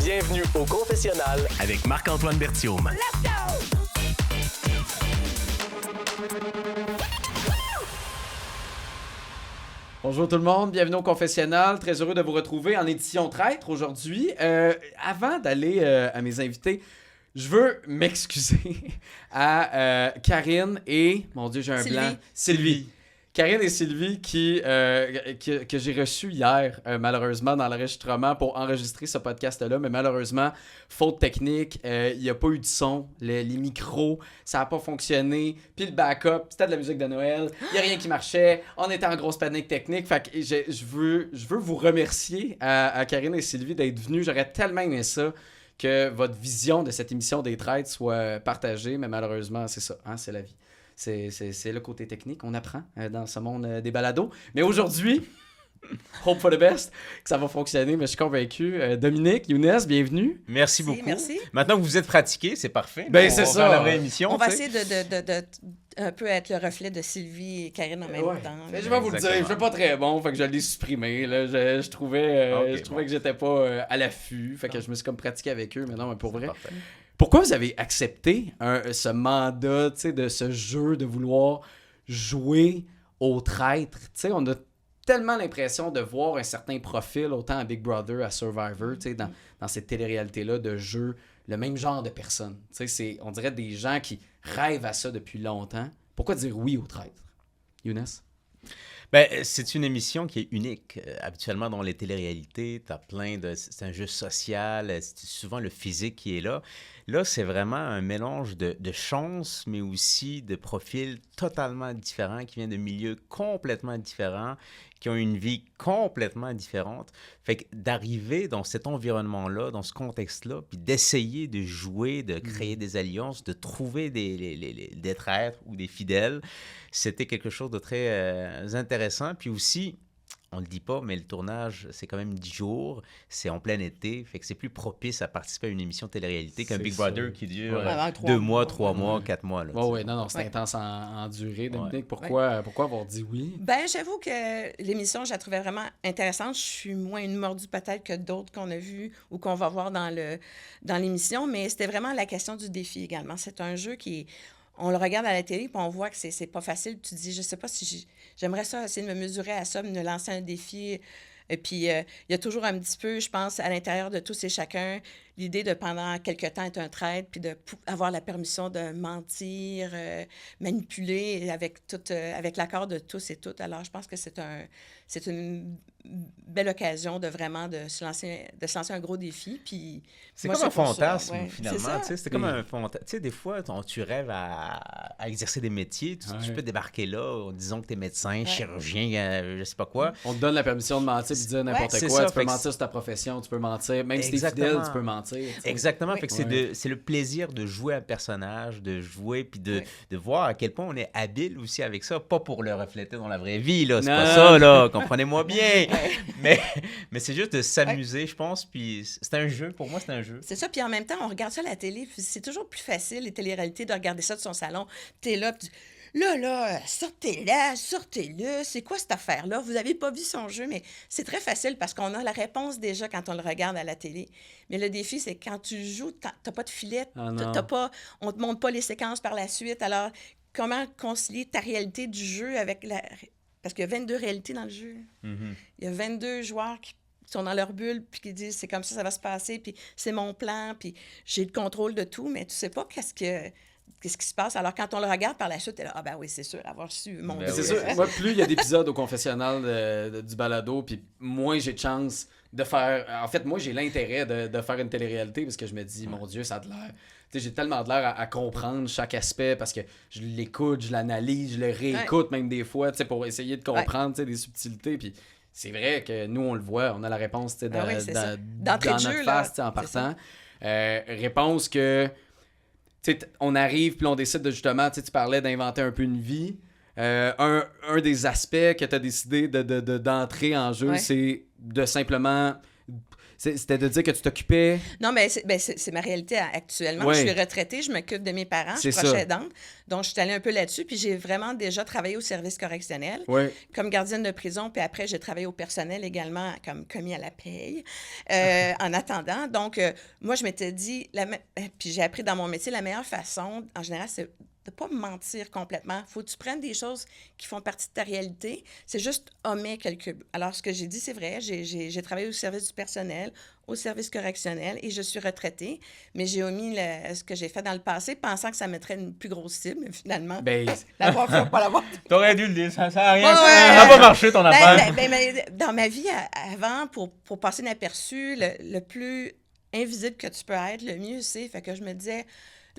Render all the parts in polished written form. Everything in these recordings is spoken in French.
Bienvenue au confessionnal avec Marc-Antoine Berthiaume. Let's go! Bonjour tout le monde, bienvenue au confessionnal. Très heureux de vous retrouver en édition traître aujourd'hui. Avant d'aller à mes invités, je veux m'excuser à Karine et... Mon Dieu, j'ai un blanc. Sylvie. Karine et Sylvie que j'ai reçu hier, malheureusement, dans l'enregistrement pour enregistrer ce podcast-là. Mais malheureusement, faute technique, il n'y a pas eu de son. Les micros, ça n'a pas fonctionné. Puis le backup, c'était de la musique de Noël. Il n'y a rien qui marchait. On était en grosse panique technique. Fait que je veux vous remercier à Karine et Sylvie d'être venus. J'aurais tellement aimé ça que votre vision de cette émission des traites soit partagée. Mais malheureusement, c'est ça. Hein, c'est la vie. C'est le côté technique, on apprend dans ce monde des balados. Mais aujourd'hui, hope for the best, que ça va fonctionner, mais je suis convaincu. Dominique, Younes, bienvenue. Merci beaucoup. Merci. Maintenant que vous êtes pratiqués, c'est parfait. Ben, On c'est va ça. faire la vraie émission. On va tu sais. essayer de un peu être le reflet de Sylvie et Karine en même Ouais. temps. Mais je vais vous le dire, je suis pas très bon, fait que je l'ai supprimé. Là. Je trouvais, que j'étais pas à l'affût, fait que je me suis comme pratiqué avec eux, mais non, mais pour vrai. Parfait. Pourquoi vous avez accepté ce mandat, tu sais, de ce jeu, de vouloir jouer au traître? Tu sais, on a tellement l'impression de voir un certain profil, autant à Big Brother, à Survivor, tu sais, dans cette télé-réalité-là de jeu, le même genre de personnes. Tu sais, on dirait des gens qui rêvent à ça depuis longtemps. Pourquoi dire oui au traître? Younes? Ben, c'est une émission qui est unique. Habituellement, dans les téléréalités, t'as plein de... C'est un jeu social, c'est souvent le physique qui est là. Là, c'est vraiment un mélange de chance, mais aussi de profils totalement différents, qui viennent de milieux complètement différents, qui ont une vie complètement différente. Fait que d'arriver dans cet environnement-là, dans ce contexte-là, puis d'essayer de jouer, de créer des alliances, de trouver des traîtres ou des fidèles, c'était quelque chose de très intéressant. Puis aussi, on le dit pas, mais le tournage, c'est quand même 10 jours, c'est en plein été, fait que c'est plus propice à participer à une émission de télé-réalité qu'un C'est Big ça. Brother qui dure Ouais. 2 mois, 3 mois, 4 mois. Là, Ouais, non, c'est intense en durée. Dominique, pourquoi avoir dit oui? Ben, j'avoue que l'émission, je la trouvais vraiment intéressante. Je suis moins une mordue peut-être que d'autres qu'on a vues ou qu'on va voir dans l'émission, mais c'était vraiment la question du défi également. C'est un jeu qui on le regarde à la télé, puis on voit que c'est pas facile. Tu te dis, je sais pas si j'aimerais ça, essayer de me mesurer à ça, de me lancer un défi. Et puis, il y a toujours un petit peu, je pense, à l'intérieur de tous et chacun, l'idée de, pendant quelque temps, être un traître, puis avoir la permission de mentir, manipuler avec l'accord de tous et toutes. Alors, je pense que c'est une belle occasion de vraiment de se lancer un gros défi. Puis, c'est moi, comme un pour ça, fantasme, ouais. finalement. C'est ça. Tu sais, c'est comme un fantasme. Tu sais, des fois, tu rêves à exercer des métiers. Tu peux débarquer là en disant que tu es médecin, chirurgien, je sais pas quoi. On te donne la permission de mentir et de dire n'importe c'est quoi. ça, Tu peux fait que mentir sur ta profession, tu peux mentir. Même si t'es Exactement. fidèle, tu peux mentir. tu sais. Exactement. Oui. Fait que c'est le plaisir de jouer un personnage, de jouer, puis de voir à quel point on est habile aussi avec ça. Pas pour le refléter dans la vraie vie, là. C'est Non. pas ça, là. Comprenez-moi bien. Mais c'est juste de s'amuser, je pense. Puis c'est un jeu. Pour moi, c'est un jeu. C'est ça, puis en même temps, on regarde ça à la télé, puis c'est toujours plus facile, les téléréalités, de regarder ça de son salon. T'es là, puis là, sortez-le, c'est quoi cette affaire-là? Vous avez pas vu son jeu, mais c'est très facile parce qu'on a la réponse déjà quand on le regarde à la télé. Mais le défi, c'est quand tu joues, t'as pas de filet, Ah non. on te montre pas les séquences par la suite. Alors, comment concilier ta réalité du jeu avec Parce qu'il y a 22 réalités dans le jeu. Mm-hmm. Il y a 22 joueurs qui sont dans leur bulle, puis qui disent c'est comme ça va se passer, puis c'est mon plan, puis j'ai le contrôle de tout, mais tu sais pas qu'est-ce qui se passe. Alors, quand on le regarde par la suite, t'es là, ah ben oui, c'est sûr, avoir su mon Ben Dieu. C'est oui. sûr. Moi, plus il y a d'épisodes au confessionnal du balado, puis moins j'ai de chance de faire... En fait, moi, j'ai l'intérêt de faire une télé-réalité parce que je me dis, mon Dieu, ça a de l'air... Tu sais, j'ai tellement de l'air à comprendre chaque aspect parce que je l'écoute, je l'analyse, je le réécoute même des fois, tu sais, pour essayer de comprendre, tu sais, des subtilités, puis c'est vrai que nous, on le voit, on a la réponse, tu sais, Ah oui, c'est ça. dans D'entrée de notre jeu, face, là, tu sais, en c'est ça. partant. Réponse que... Tu sais, on arrive, puis on décide de justement, tu sais, tu parlais d'inventer un peu une vie. Un des aspects que tu as décidé d'entrer en jeu, Ouais. c'est de simplement C'était de dire que tu t'occupais... Non, mais c'est ma réalité actuellement. Ouais. Je suis retraitée, je m'occupe de mes parents, je suis C'est proche ça. aidante. Donc, je suis allée un peu là-dessus. Puis, j'ai vraiment déjà travaillé au service correctionnel Ouais. comme gardienne de prison. Puis après, j'ai travaillé au personnel également comme commis à la paye en attendant. Donc, moi, je m'étais dit, puis j'ai appris dans mon métier, la meilleure façon, en général, c'est de pas mentir complètement. Faut que tu prennes des choses qui font partie de ta réalité. C'est juste ommet quelques... Alors, ce que j'ai dit, c'est vrai. J'ai travaillé au service du personnel, au service correctionnel et je suis retraitée. Mais j'ai omis ce que j'ai fait dans le passé, pensant que ça mettrait une plus grosse cible. Mais finalement, Ben, l'avoir fait ou pas l'avoir. T'aurais dû le dire, ça n'a rien Ouais, fait. ouais. Ça n'a pas marché ton affaire. Mais dans ma vie avant, pour passer inaperçu, le plus invisible que tu peux être, le mieux c'est. Fait que je me disais...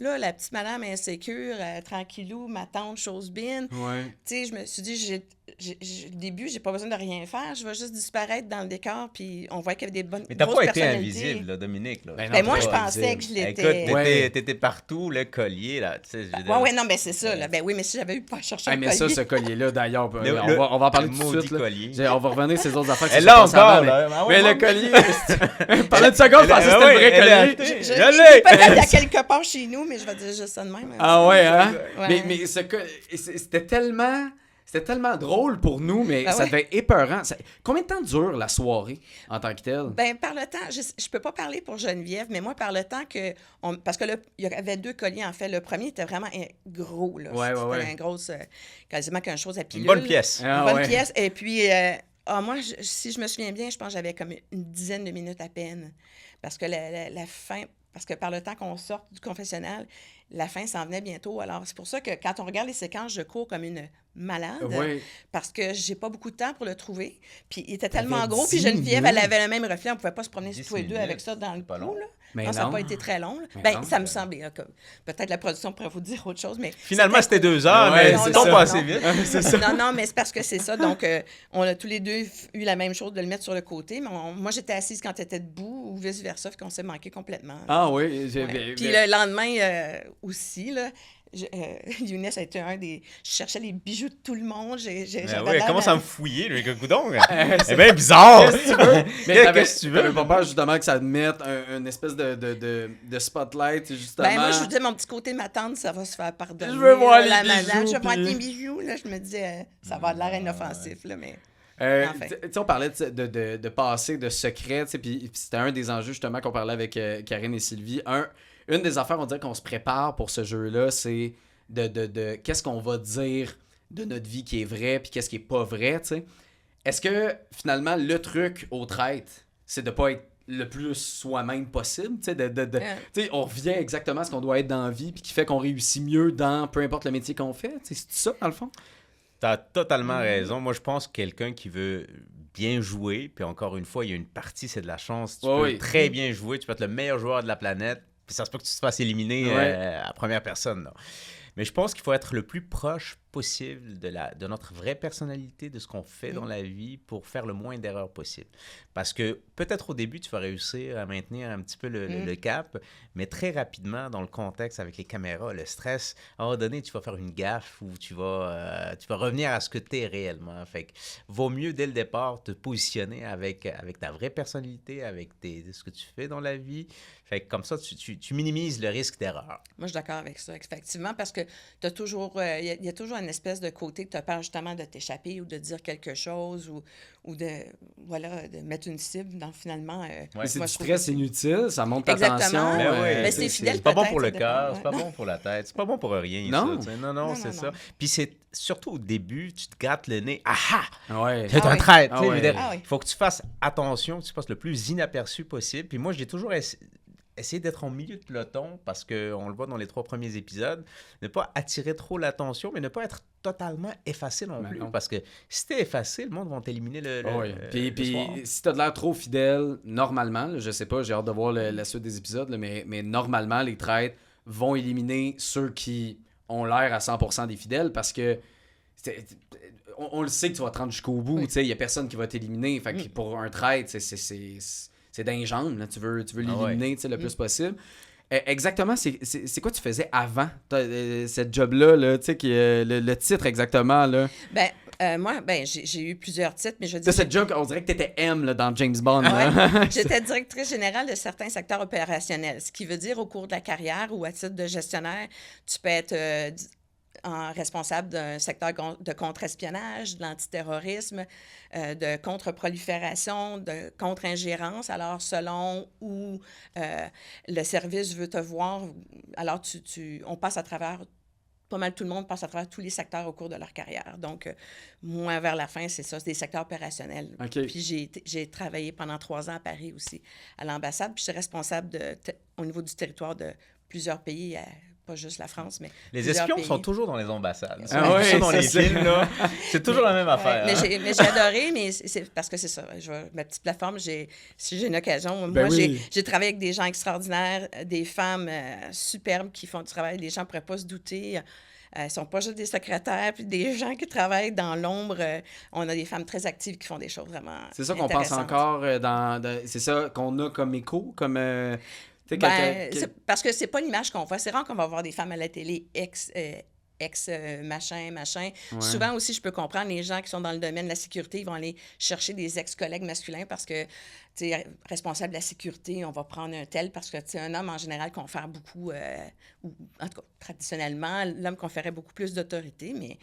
Là, la petite madame insécure, tranquillou, ma tante, chose bine. ouais. Tu sais, je me suis dit, au début, j'ai pas besoin de rien faire. Je vais juste disparaître dans le décor, puis on voit qu'il y avait des bonnes Mais t'as grosses pas été personnalités. invisible, là, Dominique. Là. Ben Ben non, moi, t'es je pas pensais que je Écoute, l'étais. t'étais partout, le collier, là. Tu sais, je veux dire, Ouais, non, mais c'est ça. Là. Ben oui, mais si j'avais eu pas cherché Hey, le mais ça, collier. ce collier-là, d'ailleurs, on Le- va en parler le tout de maudit suite. Là. collier. On va revenir sur ces autres affaires. qui Elle se l'a passent encore, avant, là. Ah ouais, mais bon. le collier... Pendant une seconde, je pensais que c'était le vrai collier. Je l'ai. l'ai peut-être à quelque part chez nous, mais je vais dire juste ça de même. Ah ouais, hein? Ouais. Mais c'était tellement drôle pour nous, mais Ben ça ouais. devait être épeurant. Combien de temps dure la soirée en tant que telle? Ben par le temps, je peux pas parler pour Geneviève, mais moi, par le temps que... parce que là, il y avait 2 colliers, en fait. Le premier était vraiment gros, là. Ouais, ouais, C'était ouais. un gros... quasiment qu'une chose à pilule. Une bonne pièce. Ah, Une bonne ouais. pièce. Et puis, moi, si je me souviens bien, je pense que j'avais comme une dizaine de minutes à peine. Parce que la fin... Parce que par le temps qu'on sorte du confessionnal, la fin s'en venait bientôt. Alors, c'est pour ça que quand on regarde les séquences, je cours comme une malade. Ouais. Parce que j'ai pas beaucoup de temps pour le trouver. Puis il était tellement T'avais gros. Puis 10 Geneviève, minutes. elle avait le même reflet. On pouvait pas se promener 10 tous les deux minutes. avec ça dans le Pas cou. long. Là. Mais Non, ça n'a non. pas été très long. Là. Mais Ben, non. ça me semblait. Peut-être la production pourrait vous dire autre chose, mais... Finalement, c'était 2 heures, Ouais, mais c'est c'est ton ça. pas assez Non. vite. C'est ça. Non, mais c'est parce que c'est ça. Donc, on a tous les deux eu la même chose de le mettre sur le côté. Mais moi, j'étais assise quand tu étais debout ou vice-versa, fait qu'on s'est manqué complètement. Ah oui. Ouais. Puis le lendemain aussi, là, Younes a été un des... Je cherchais les bijoux de tout le monde. Ouais, elle commence à me fouiller, le coudon. C'est bien bizarre. Qu'est-ce que tu veux? Mais Qu'est-ce que tu veux? t'avais pas peur justement que ça te mette une espèce de spotlight, justement. Ben, moi, je vous disais, mon petit côté, ma tante, ça va se faire pardonner. Je veux voir la les madame, bijoux, je veux voir puis- tes bijoux. Là, je me disais, ça va de l'air inoffensif, là, mais... Enfin. Tu sais, on parlait de passé, de secret, tu sais, puis c'était un des enjeux justement qu'on parlait avec Karine et Sylvie. Une des affaires, on dirait qu'on se prépare pour ce jeu-là, c'est de qu'est-ce qu'on va dire de notre vie qui est vrai, puis qu'est-ce qui est pas vrai, tu sais. Est-ce que finalement le truc au traître, c'est de pas être le plus soi-même possible, tu sais, tu sais, on revient exactement à ce qu'on doit être dans la vie, puis qui fait qu'on réussit mieux dans peu importe le métier qu'on fait, tu sais, c'est ça dans le fond? T'as totalement raison. Moi, je pense que quelqu'un qui veut bien jouer, puis encore une fois, il y a une partie, c'est de la chance. Tu peux oui. très bien jouer, tu peux être le meilleur joueur de la planète, puis ça se peut que tu te fasses éliminer à première personne. Là. Mais je pense qu'il faut être le plus proche possible de notre vraie personnalité, de ce qu'on fait dans la vie pour faire le moins d'erreurs possible. Parce que peut-être au début, tu vas réussir à maintenir un petit peu le cap, mais très rapidement, dans le contexte avec les caméras, le stress, à un moment donné, tu vas faire une gaffe ou tu vas revenir à ce que tu es réellement. Fait que vaut mieux, dès le départ, te positionner avec ta vraie personnalité, avec ce que tu fais dans la vie. Fait que comme ça, tu minimises le risque d'erreur. Moi, je suis d'accord avec ça, effectivement, parce que tu as toujours... Il y a toujours une espèce de côté que tu as peur justement de t'échapper ou de dire quelque chose ou de mettre une cible finalement... C'est moi, du je trouve stress que inutile, ça monte ta Exactement. tension. Ben oui. Ben, c'est fidèle, C'est pas bon peut-être, pour le ça dépend, cœur, ouais. c'est pas bon pour la tête, c'est pas bon pour rien. Non. Ça, non, Non, c'est non, ça. non. Puis c'est surtout au début, tu te grattes le nez. Ah Ouais. c'est Ah un oui. traître. Ah tu sais, oui. je veux dire, Ah oui. il faut que tu fasses attention, que tu passes le plus inaperçu possible. Puis moi, j'ai toujours essayé d'être en milieu de peloton parce qu'on le voit dans les 3 premiers épisodes, ne pas attirer trop l'attention, mais ne pas être totalement effacé non Ben plus. non. Parce que si t'es effacé, le monde va t'éliminer le Oui. le Puis soir. si t'as de l'air trop fidèle, normalement, là, je sais pas, j'ai hâte de voir la suite des épisodes, là, mais normalement, les traîtres vont éliminer ceux qui ont l'air à 100% des fidèles parce que on le sait que tu vas te rendre jusqu'au bout, il y a personne qui va t'éliminer. Fait que pour un traître, c'est d'un jambe, là. Tu veux l'éliminer le plus possible. Exactement, c'est quoi tu faisais avant cette job-là, là, tu sais, le titre exactement, là? Ben, Moi, ben, j'ai eu plusieurs titres, mais je veux C'est dire... cette joke, on dirait que t'étais M là, dans James Bond. Ouais. là. J'étais directrice générale de certains secteurs opérationnels, ce qui veut dire au cours de la carrière ou à titre de gestionnaire, tu peux être responsable d'un secteur de contre-espionnage, de l'antiterrorisme, de contre-prolifération, de contre-ingérence. Alors, selon où le service veut te voir, alors on passe à travers... Pas mal tout le monde passe à travers tous les secteurs au cours de leur carrière. Donc, moi, vers la fin, c'est ça, c'est des secteurs opérationnels. OK. Puis j'ai travaillé pendant 3 ans à Paris aussi, à l'ambassade. Puis je suis responsable au niveau du territoire de plusieurs pays, pas juste la France, mais Les plusieurs espions pays. sont toujours dans les ambassades. Ah ouais, Ça, dans ça, les c'est- films, là, c'est toujours la même affaire. Ouais, hein. mais j'ai adoré, mais c'est parce que c'est ça. Ma petite plateforme, si j'ai une occasion, Ben moi, oui. j'ai travaillé avec des gens extraordinaires, des femmes superbes qui font du travail. Les gens ne pourraient pas se douter. Elles ne sont pas juste des secrétaires, puis des gens qui travaillent dans l'ombre. On a des femmes très actives qui font des choses vraiment C'est ça qu'on pense intéressantes. encore c'est ça qu'on a comme écho, comme... tu sais, Ben, quelqu'un- parce que c'est pas l'image qu'on voit. C'est rare qu'on va voir des femmes à la télé machin. Ouais. Souvent aussi, je peux comprendre les gens qui sont dans le domaine de la sécurité, ils vont aller chercher des ex-collègues masculins parce que, tu sais, responsable de la sécurité, on va prendre un tel parce que, tu sais, un homme, en général, confère beaucoup, ou en tout cas, traditionnellement, l'homme conférait beaucoup plus d'autorité, mais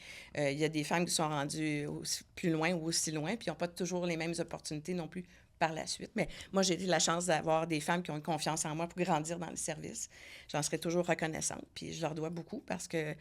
il y a des femmes qui sont rendues plus loin ou aussi loin, puis ils n'ont pas toujours les mêmes opportunités non plus par la suite. Mais moi, j'ai eu la chance d'avoir des femmes qui ont une confiance en moi pour grandir dans le service. J'en serai toujours reconnaissante, puis je leur dois beaucoup parce que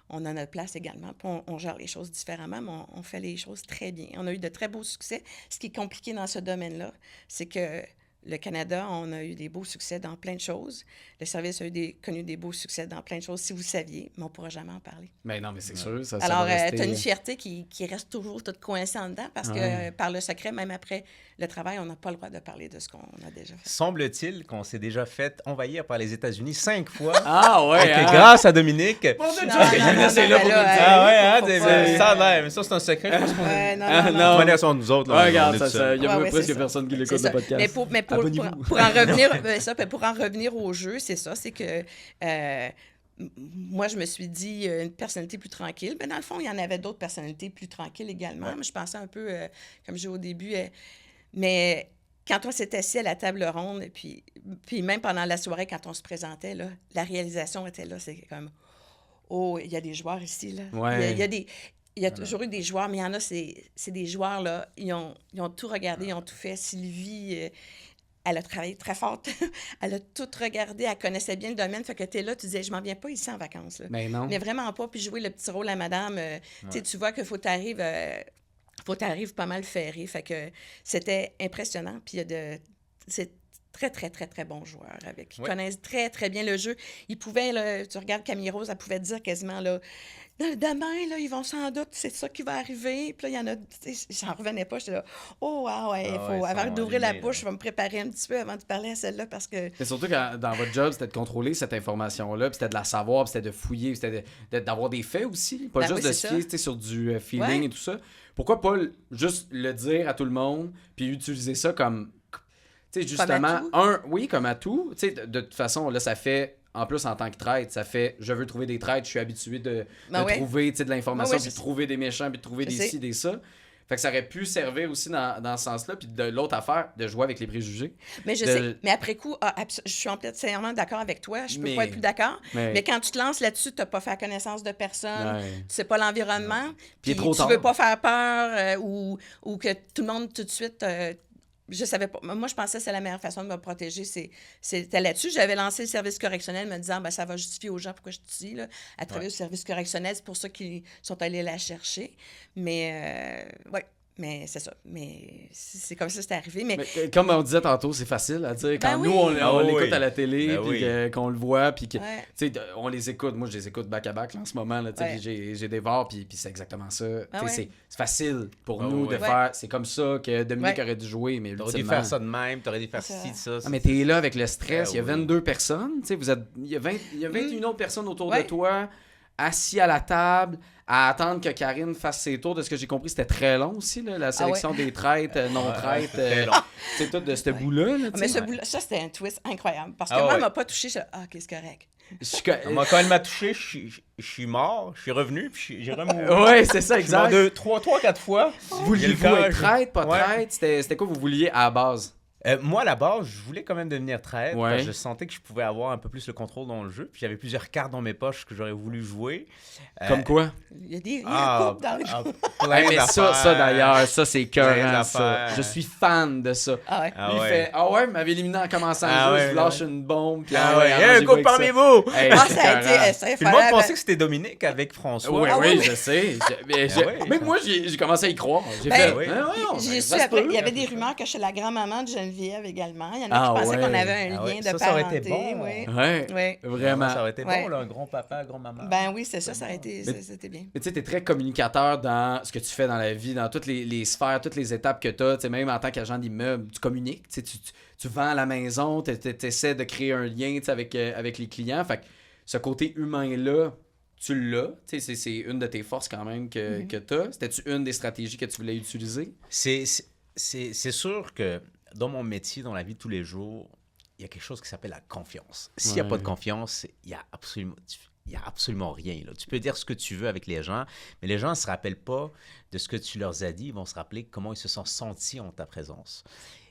on a notre place également, puis on gère les choses différemment, mais on fait les choses très bien. On a eu de très beaux succès. Ce qui est compliqué dans ce domaine-là, c'est que le Canada, on a eu des beaux succès dans plein de choses. Le service a connu des beaux succès dans plein de choses, si vous saviez, mais on ne pourra jamais en parler. Mais non, mais c'est sûr, ça Alors, va rester... tu as une fierté qui reste toujours toute coincée en dedans parce que par le secret, même après le travail, on n'a pas le droit de parler de ce qu'on a déjà fait. Semble-t-il qu'on s'est déjà fait envahir par les États-Unis 5 fois. Ah ouais, Et que hein? grâce à Dominique. Bon, Dieu, Non, Jack, non, non, c'est non, là mais pour là, nous le dire. Ah ouais, hein, faut c'est- pas- ça a l'air. Mais ça, c'est un secret. Je pense qu'on Ouais, non, Ah, non, non. non. on va aller sur nous autres. Là, Ouais, on regarde, est ça, tout ça, seul. il y a Ouais, presque c'est ça. personne qui C'est l'écoute ça. le podcast. Mais pour Abonnez-vous. pour en revenir, pour en revenir au jeu, c'est ça, c'est que moi, je me suis dit une personnalité plus tranquille. Mais dans le fond, il y en avait d'autres personnalités plus tranquilles également. Moi, je pensais un peu, comme j'ai au début, mais quand on s'est assis à la table ronde, puis même pendant la soirée, quand on se présentait, là, la réalisation était là. C'est comme, oh, il y a des joueurs ici, là. Ouais. Il y a toujours eu des joueurs, mais il y en a, c'est des joueurs, là, ils ont tout regardé, ils ont tout fait. Sylvie, elle a travaillé très fort. Elle a tout regardé, elle connaissait bien le domaine. Fait que tu es là, tu disais, je m'en viens pas ici en vacances. Là. Mais non. Mais vraiment pas, puis jouer le petit rôle à madame. Tu sais, tu vois qu'il faut t'arriver pas mal ferré. Fait que c'était impressionnant. Puis c'est très, très, très, très bons joueurs avec. Ils connaissent très, très bien le jeu. Ils pouvaient, là, tu regardes Camille Rose, elle pouvait te dire quasiment, là, demain, là, ils vont sans doute, c'est ça qui va arriver. Puis là, il y en a, j'en revenais pas. J'étais là, oh, wow, ouais, avant d'ouvrir la bouche, je vais me préparer un petit peu avant de parler à celle-là parce que. Mais surtout quand dans votre job, c'était de contrôler cette information-là, puis c'était de la savoir, puis c'était de fouiller, puis c'était d'avoir des faits aussi, pas Ben juste oui, de c'est se fier ça. tu sais, sur du feeling et tout ça. Pourquoi pas juste le dire à tout le monde, puis utiliser ça comme, tu sais, justement, atout. comme atout. Tu sais, de toute façon, là, ça fait, en plus, en tant que traître, ça fait, je veux trouver des traîtres, je suis habitué de trouver, tu sais, de l'information, Ben ouais, puis de trouver des méchants, puis de trouver des ci, des ça. Fait que ça aurait pu servir aussi dans ce sens-là. Puis de l'autre affaire, de jouer avec les préjugés. Mais je sais. Mais après coup, je suis entièrement d'accord avec toi. Je peux pas être plus d'accord. Mais quand tu te lances là-dessus, tu n'as pas fait connaissance de personne. Ouais. Tu sais pas l'environnement. Puis trop tu tard. veux pas faire peur ou que tout le monde tout de suite... je savais pas. Moi, je pensais que c'est la meilleure façon de me protéger. C'était là-dessus. J'avais lancé le service correctionnel me disant, ça va justifier aux gens pourquoi je suis ici, là, à travers le service correctionnel. C'est pour ça qu'ils sont allés la chercher. Mais, mais c'est ça. Mais c'est comme ça que c'est arrivé. Mais comme on disait tantôt, c'est facile à dire. Quand Ben nous, oui. on l'écoute à la télé, Ben puis oui. qu'on le voit, puis que, Ouais. tu sais, on les écoute. Moi, je les écoute back-à-back là, en ce moment. Là, tu sais, Ouais. puis j'ai des VAR, puis c'est exactement ça. Ah Tu sais, ouais. c'est facile pour Ah nous ouais. de faire. C'est comme ça que Dominique aurait dû jouer, mais T'aurais dû ultimement... faire ça de même, t'aurais dû faire C'est ci, ça. ça. Ah, mais t'es là avec le stress, il y a oui. 22 personnes, tu sais, il y a 21 autres personnes autour de Ouais. toi. assis à la table, à attendre que Karine fasse ses tours. De ce que j'ai compris, c'était très long aussi, là, la sélection des traîtres, non-traîtres. C'est tout de ce bout-là. Là, mais ce bout-là, ça, c'était un twist incroyable. Parce que Ah moi, ouais. elle m'a pas touché. Je... Ah, OK, c'est correct. Moi, quand elle m'a touché, je suis mort, je suis revenu, puis j'ai remouru. Oui, c'est ça, exact. 3-4 fois. Vouliez-vous être traître, pas traître? C'était quoi vous vouliez à la base? Moi, à la base, je voulais quand même devenir traître. Ouais. Parce que je sentais que je pouvais avoir un peu plus le contrôle dans le jeu. Puis j'avais plusieurs cartes dans mes poches que j'aurais voulu jouer. Comme quoi? Il y a un couple dans le jeu. Plein Mais ça d'affaires. d'ailleurs, ça, c'est Plein écœurant, ça. d'affaires. Je suis fan de ça. Ah ouais. Ah Il ouais. fait « Ah ouais, vous m'avez éliminé en commençant Ah le jeu, ouais, je vous lâche une bombe. » Puis Ah ouais, un arrangez-vous couple avec ça. parmi vous! Hey, Ah, c'est ça a écœurant. été... ça Puis le monde pensait que c'était Dominique avec François. Oui, Ah oui, oui. je sais. ouais. Même moi, j'ai commencé à y croire. J'ai Ben, fait oui. Ah, ouais, J'ai ça su se après, peut. il y avait des rumeurs que je suis la grand-maman de Geneviève également. Il y en a Ah qui pensaient ouais. qu'on avait un Ah ouais. lien de Ça aurait parenté. été bon. Oui. Ouais, Oui. vraiment. Ça aurait été Ouais. bon, là, un grand-papa, grand-maman. Ben oui, c'est ça, ça aurait été... C'était bien. Mais tu sais, t'es très communicateur dans ce que tu fais dans la vie, dans toutes les sphères, toutes les étapes que t'as. Tu sais, même en tant qu'agent d'immeuble, tu communiques. Tu sais, tu vends à la maison, tu essaies de créer un lien, tu sais, avec les clients. Fait que ce côté humain-là, tu l'as. Tu sais, c'est une de tes forces quand même que t'as. C'était-tu une des stratégies que tu voulais utiliser? C'est sûr que dans mon métier, dans la vie de tous les jours, il y a quelque chose qui s'appelle la confiance. S'il n'y a pas de confiance, il y a absolument rien. Là. Tu peux dire ce que tu veux avec les gens, mais les gens ne se rappellent pas de ce que tu leur as dit. Ils vont se rappeler comment ils se sont sentis en ta présence.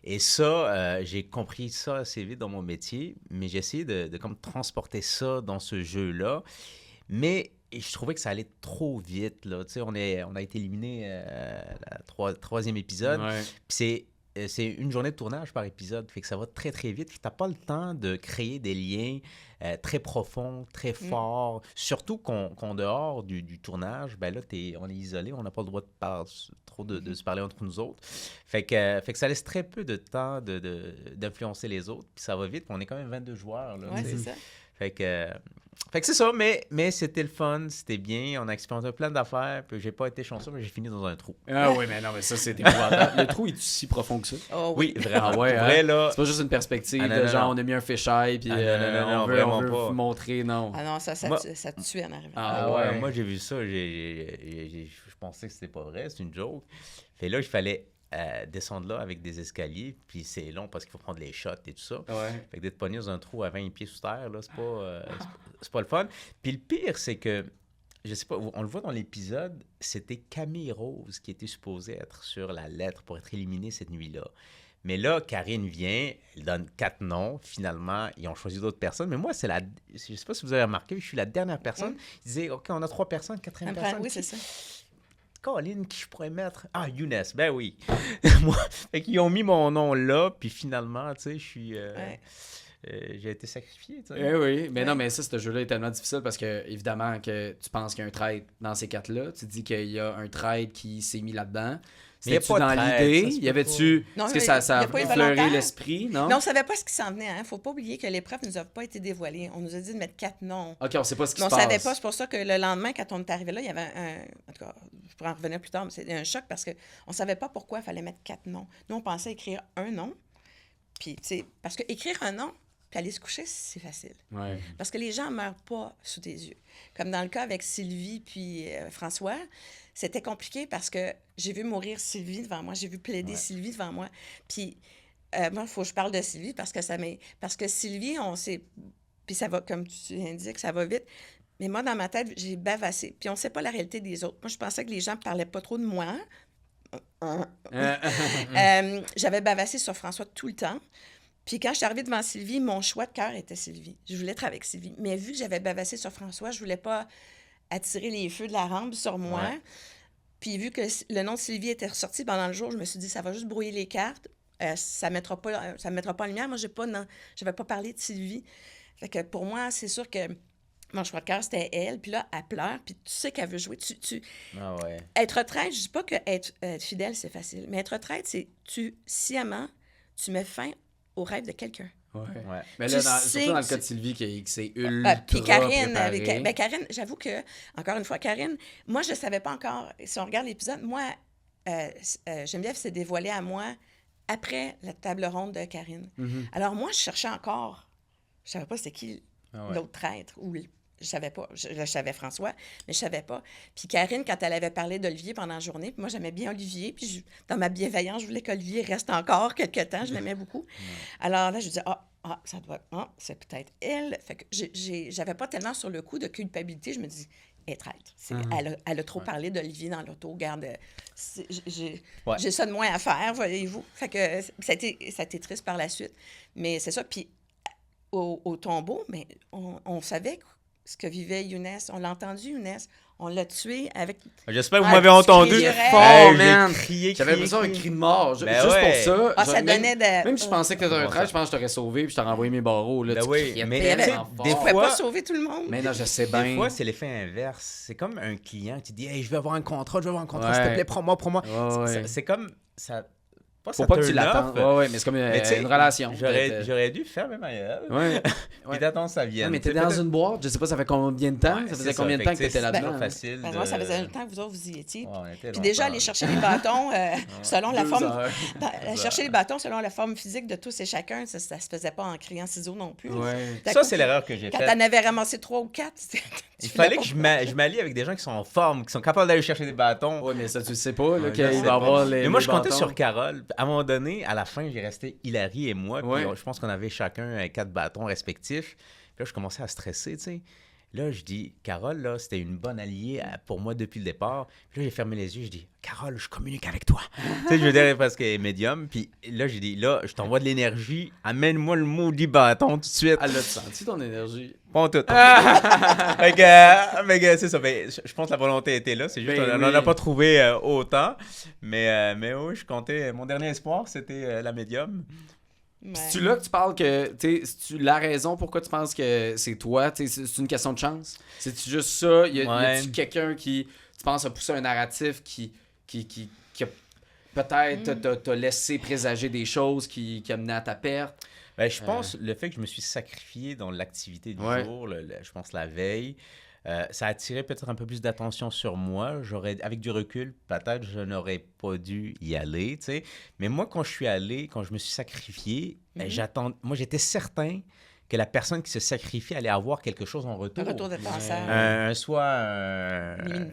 Et ça, j'ai compris ça assez vite dans mon métier, mais j'ai essayé de comme transporter ça dans ce jeu-là. Mais je trouvais que ça allait trop vite. Là. Tu sais, on a été éliminé troisième épisode. Ouais. Puis c'est une journée de tournage par épisode, fait que ça va très, très vite. Tu n'as pas le temps de créer des liens très profonds, très forts. Surtout qu'en dehors du tournage, ben là, on est isolé, on n'a pas le droit de se parler entre nous autres. Fait que ça laisse très peu de temps d'influencer les autres, puis ça va vite. Puis on est quand même 22 joueurs. Là, Oui, c'est ça. Fait que c'est ça, mais c'était le fun, c'était bien, on a expérimenté plein d'affaires, puis j'ai pas été chanceux, mais j'ai fini dans un trou. Ah oui, mais non, mais ça, c'est épouvantable. Le trou est si profond que ça? Oh, Oui, vraiment. Ah ouais, Pour vrai, hein? là, C'est pas juste une perspective Ah, non, de non, genre, non. on a mis un fisheye, puis Ah, non, on vraiment veut pas. vous montrer, non. Ah non, ça Moi- te tue en arrivant. Ah ouais. Moi, j'ai vu ça, je pensais que c'était pas vrai, c'est une joke. Fait là, il fallait descendre là avec des escaliers, puis c'est long parce qu'il faut prendre les shots et tout ça. Ouais. Fait que d'être pogné dans un trou à 20 pieds sous terre, là, c'est pas le fun. Puis le pire, c'est que, je sais pas, on le voit dans l'épisode, c'était Camille Rose qui était supposée être sur la lettre pour être éliminée cette nuit-là. Mais là, Karine vient, elle donne 4 noms. Finalement, ils ont choisi d'autres personnes. Mais moi, je sais pas si vous avez remarqué, je suis la dernière personne. Ils disaient, OK, on a 3 personnes, 4e personne. Oui, c'est ça. Colin, qui je pourrais mettre? Ah, Younes, ben oui. Moi, fait qu'ils ont mis mon nom là, puis finalement, tu sais, je suis... j'ai été sacrifié, tu sais. Eh oui, mais non, mais ça, ce jeu-là est tellement difficile parce que, évidemment, que tu penses qu'il y a un trade dans ces 4-là. Tu te dis qu'il y a un trade qui s'est mis là-dedans. Mais y a C'était-tu pas de dans trade, l'idée? ça se Y peut avait-tu... Non, Est-ce que mais ça y a a pas eu effleuré volontaire. l'esprit, non? Mais on savait pas ce qui s'en venait. Hein. Faut pas oublier que l'épreuve ne nous a pas été dévoilée. On nous a dit de mettre 4 noms. OK, on sait pas ce qui Mais on se passe. savait pas. C'est pour ça que le lendemain, quand on est arrivé là, il y avait en tout cas, je pourrais en revenir plus tard, mais c'était un choc parce qu'on savait pas pourquoi il fallait mettre 4 noms. Nous, on pensait écrire un nom. Puis, tu sais, parce que écrire un nom, puis aller se coucher, c'est facile. Ouais. Parce que les gens ne meurent pas sous tes yeux. Comme dans le cas avec Sylvie puis François, c'était compliqué parce que j'ai vu mourir Sylvie devant moi, j'ai vu plaider Sylvie devant moi. Puis, moi, il faut que je parle de Sylvie parce que Sylvie, on sait... Puis ça va, comme tu indiques, ça va vite. Mais moi, dans ma tête, j'ai bavassé. Puis on ne sait pas la réalité des autres. Moi, je pensais que les gens ne parlaient pas trop de moi. J'avais bavassé sur François tout le temps. Puis quand je suis arrivée devant Sylvie, mon choix de cœur était Sylvie. Je voulais être avec Sylvie. Mais vu que j'avais bavassé sur François, je voulais pas attirer les feux de la rampe sur moi. Ouais. Puis vu que le nom de Sylvie était ressorti pendant le jour, je me suis dit, ça va juste brouiller les cartes. Ça me mettra pas en lumière. Moi, j'avais pas parlé de Sylvie. Fait que pour moi, c'est sûr que mon choix de cœur, c'était elle. Puis là, elle pleure. Puis tu sais qu'elle veut jouer. Ah ouais. Être traître, je dis pas que être fidèle, c'est facile. Mais être traître, c'est sciemment, tu mets fin au rêve de quelqu'un. Ouais. Ouais. Mais Tu là, sais surtout dans le que cas de Sylvie, qui c'est ultra Puis Karine, préparé. Karine, j'avoue que, encore une fois, Karine, moi, je ne savais pas encore, si on regarde l'épisode, moi, Geneviève s'est dévoilée à moi après la table ronde de Karine. Mhm. Alors moi, je cherchais encore, je ne savais pas c'était qui Ah ouais. l'autre traître ou Je savais pas. Je savais François, mais je savais pas. Puis Karine, quand elle avait parlé d'Olivier pendant la journée, puis moi, j'aimais bien Olivier. Puis dans ma bienveillance, je voulais qu'Olivier reste encore quelques temps. Je l'aimais beaucoup. Alors là, je disais, ça doit... c'est peut-être elle. Fait que j'avais pas tellement sur le coup de culpabilité. Je me dis, elle est traître. Elle a trop parlé d'Olivier dans l'auto. Regarde, j'ai ça de moins à faire, voyez-vous. Fait que ça a été triste par la suite. Mais c'est ça. Puis au tombeau, mais on savait ce que vivait Younes. On l'a entendu, Younes. On l'a tué avec... J'espère que vous m'avez entendu. Fort, man. Crié, J'avais l'impression d'un cri de mort. Ben juste ouais. pour ça. Ça donnait de... Même si je pensais que t'étais un traître, je pense que je t'aurais sauvé puis je t'aurais envoyé mes barreaux. Là, Ben tu oui, criais mais tellement des fort. On ne pouvait fois- pas sauver tout le monde. Mais non, je sais Des bien. fois, c'est l'effet inverse. C'est comme un client qui dit « Hey, je veux avoir un contrat, s'il te Ouais. plaît, prends-moi. Ouais. C'est comme... ça. Pas Faut ça pas que tu turn l'attendes. off. Ouais, mais c'est comme Mais tu sais, une relation. J'aurais dû fermer ma gueule. Ouais. Puis d'attendre ça vienne. Mais t'es Tu sais, dans peut-être- une boîte, je sais pas ça fait combien de temps, Ouais, ça c'est faisait combien de temps que Fait t'étais c'est là-dedans. pas facile. Parce que moi, ça faisait longtemps que vous autres, vous y étiez. Ouais, on était Puis déjà, aller chercher les bâtons selon la 2 forme... heures. Chercher les bâtons selon la forme physique de tous et chacun, ça se faisait pas en criant ciseaux non plus. Ouais. D'un Ça, coup, c'est l'erreur que j'ai Quand faite. t'en avais ramassé 3 ou 4, Il fallait que je m'allie avec des gens qui sont en forme, qui sont capables d'aller chercher des bâtons. Ouais, mais ça, tu le sais pas, là, Ouais, qu'il je sais va y avoir pas. les. Mais moi, les je comptais bâtons. sur Carole. À un moment donné, à la fin, j'ai resté Hilary et moi. Puis Ouais. je pense qu'on avait chacun 4 bâtons respectifs. Puis là, je commençais à stresser, tu sais. Là, je dis, Carole, là, c'était une bonne alliée pour moi depuis le départ. Puis là, j'ai fermé les yeux, je dis, Carole, je communique avec toi. Tu sais, je veux dire, parce qu'elle est médium. Puis là, j'ai dit, là, je t'envoie de l'énergie, amène-moi le maudit bâton tout de suite. Elle a senti ton énergie. Pas tout. Fait que, c'est ça. Ben, je pense que la volonté était là. C'est juste Ben qu'on n'en a oui. pas trouvé autant. Mais oui, je comptais. Mon dernier espoir, c'était la médium. C'est-tu là que tu parles que, tu sais, c'est-tu la raison pourquoi tu penses que c'est toi, tu sais, c'est une question de chance? C'est-tu juste ça? Y a-tu quelqu'un qui, tu penses, a poussé un narratif qui a peut-être t'a laissé présager des choses qui a mené à ta perte? Ben, je pense le fait que je me suis sacrifié dans l'activité du jour, je pense la veille, ça a attiré peut-être un peu plus d'attention sur moi. Avec du recul, peut-être je n'aurais pas dû y aller, tu sais. Mais moi, quand je suis allé, quand je me suis sacrifié, moi, j'étais certain que la personne qui se sacrifie allait avoir quelque chose en retour. Un retour de penseur. Soit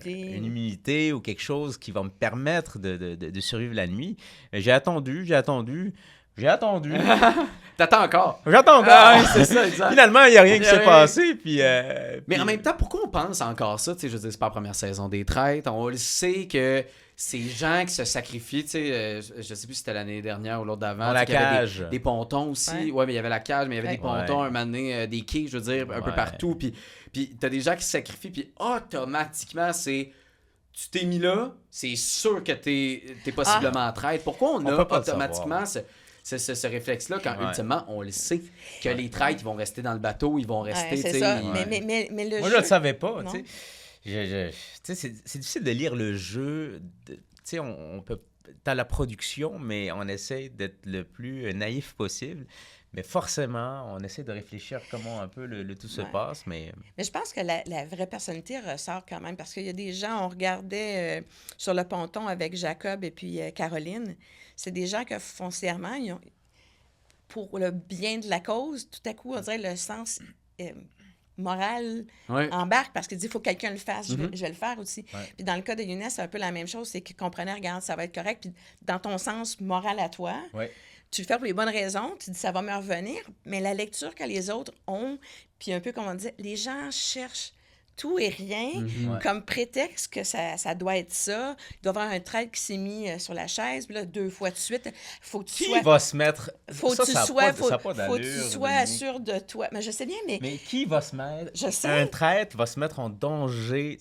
une immunité ou quelque chose qui va me permettre de survivre la nuit. Mais j'ai attendu. T'attends encore. J'attends encore. Ah, ouais, c'est ça, exact. Finalement, il n'y a rien qui s'est passé. Mais en même temps, pourquoi on pense encore ça? Tu sais, je veux dire, c'est pas la première saison des Traîtres. On le sait que ces gens qui se sacrifient, tu sais, je sais plus si c'était l'année dernière ou l'autre d'avant. Dans la il y avait cage. des pontons aussi. Ouais, mais il y avait la cage, mais il y avait des pontons, un moment donné, des quais, je veux dire, un peu partout. Puis t'as des gens qui se sacrifient, puis automatiquement, tu t'es mis là, c'est sûr que t'es possiblement traître. Pourquoi on a peut pas le automatiquement ce réflexe-là quand ultimement on le sait que les traîtres ils vont rester dans le bateau, ils vont rester. C'est ça. Mais le moi, jeu... je le savais pas. Non. Tu sais, c'est difficile de lire le jeu. Tu sais, on peut. T'as la production, mais on essaie d'être le plus naïf possible. Mais forcément, on essaie de réfléchir comment un peu le tout se passe. Mais je pense que la vraie personnalité ressort quand même, parce qu'il y a des gens, on regardait sur le ponton avec Jacob et puis Caroline, c'est des gens que foncièrement, pour le bien de la cause, tout à coup, on dirait le sens moral embarque, parce qu'il dit, il faut que quelqu'un le fasse, je vais le faire aussi. Ouais. Puis dans le cas de Younes, c'est un peu la même chose, c'est qu'il comprenait, regarde, ça va être correct, puis dans ton sens moral à toi, tu le fais pour les bonnes raisons, tu dis ça va me revenir, mais la lecture que les autres ont, puis un peu comme on dit, les gens cherchent tout et rien comme prétexte que ça doit être ça. Il doit y avoir un traître qui s'est mis sur la chaise, puis là, 2 fois de suite, faut que tu sois... Qui va se mettre... Faut que tu sois Dominique. sûr de toi. Mais je sais bien, mais... Mais qui va se mettre... Je sais. Un traître va se mettre en danger.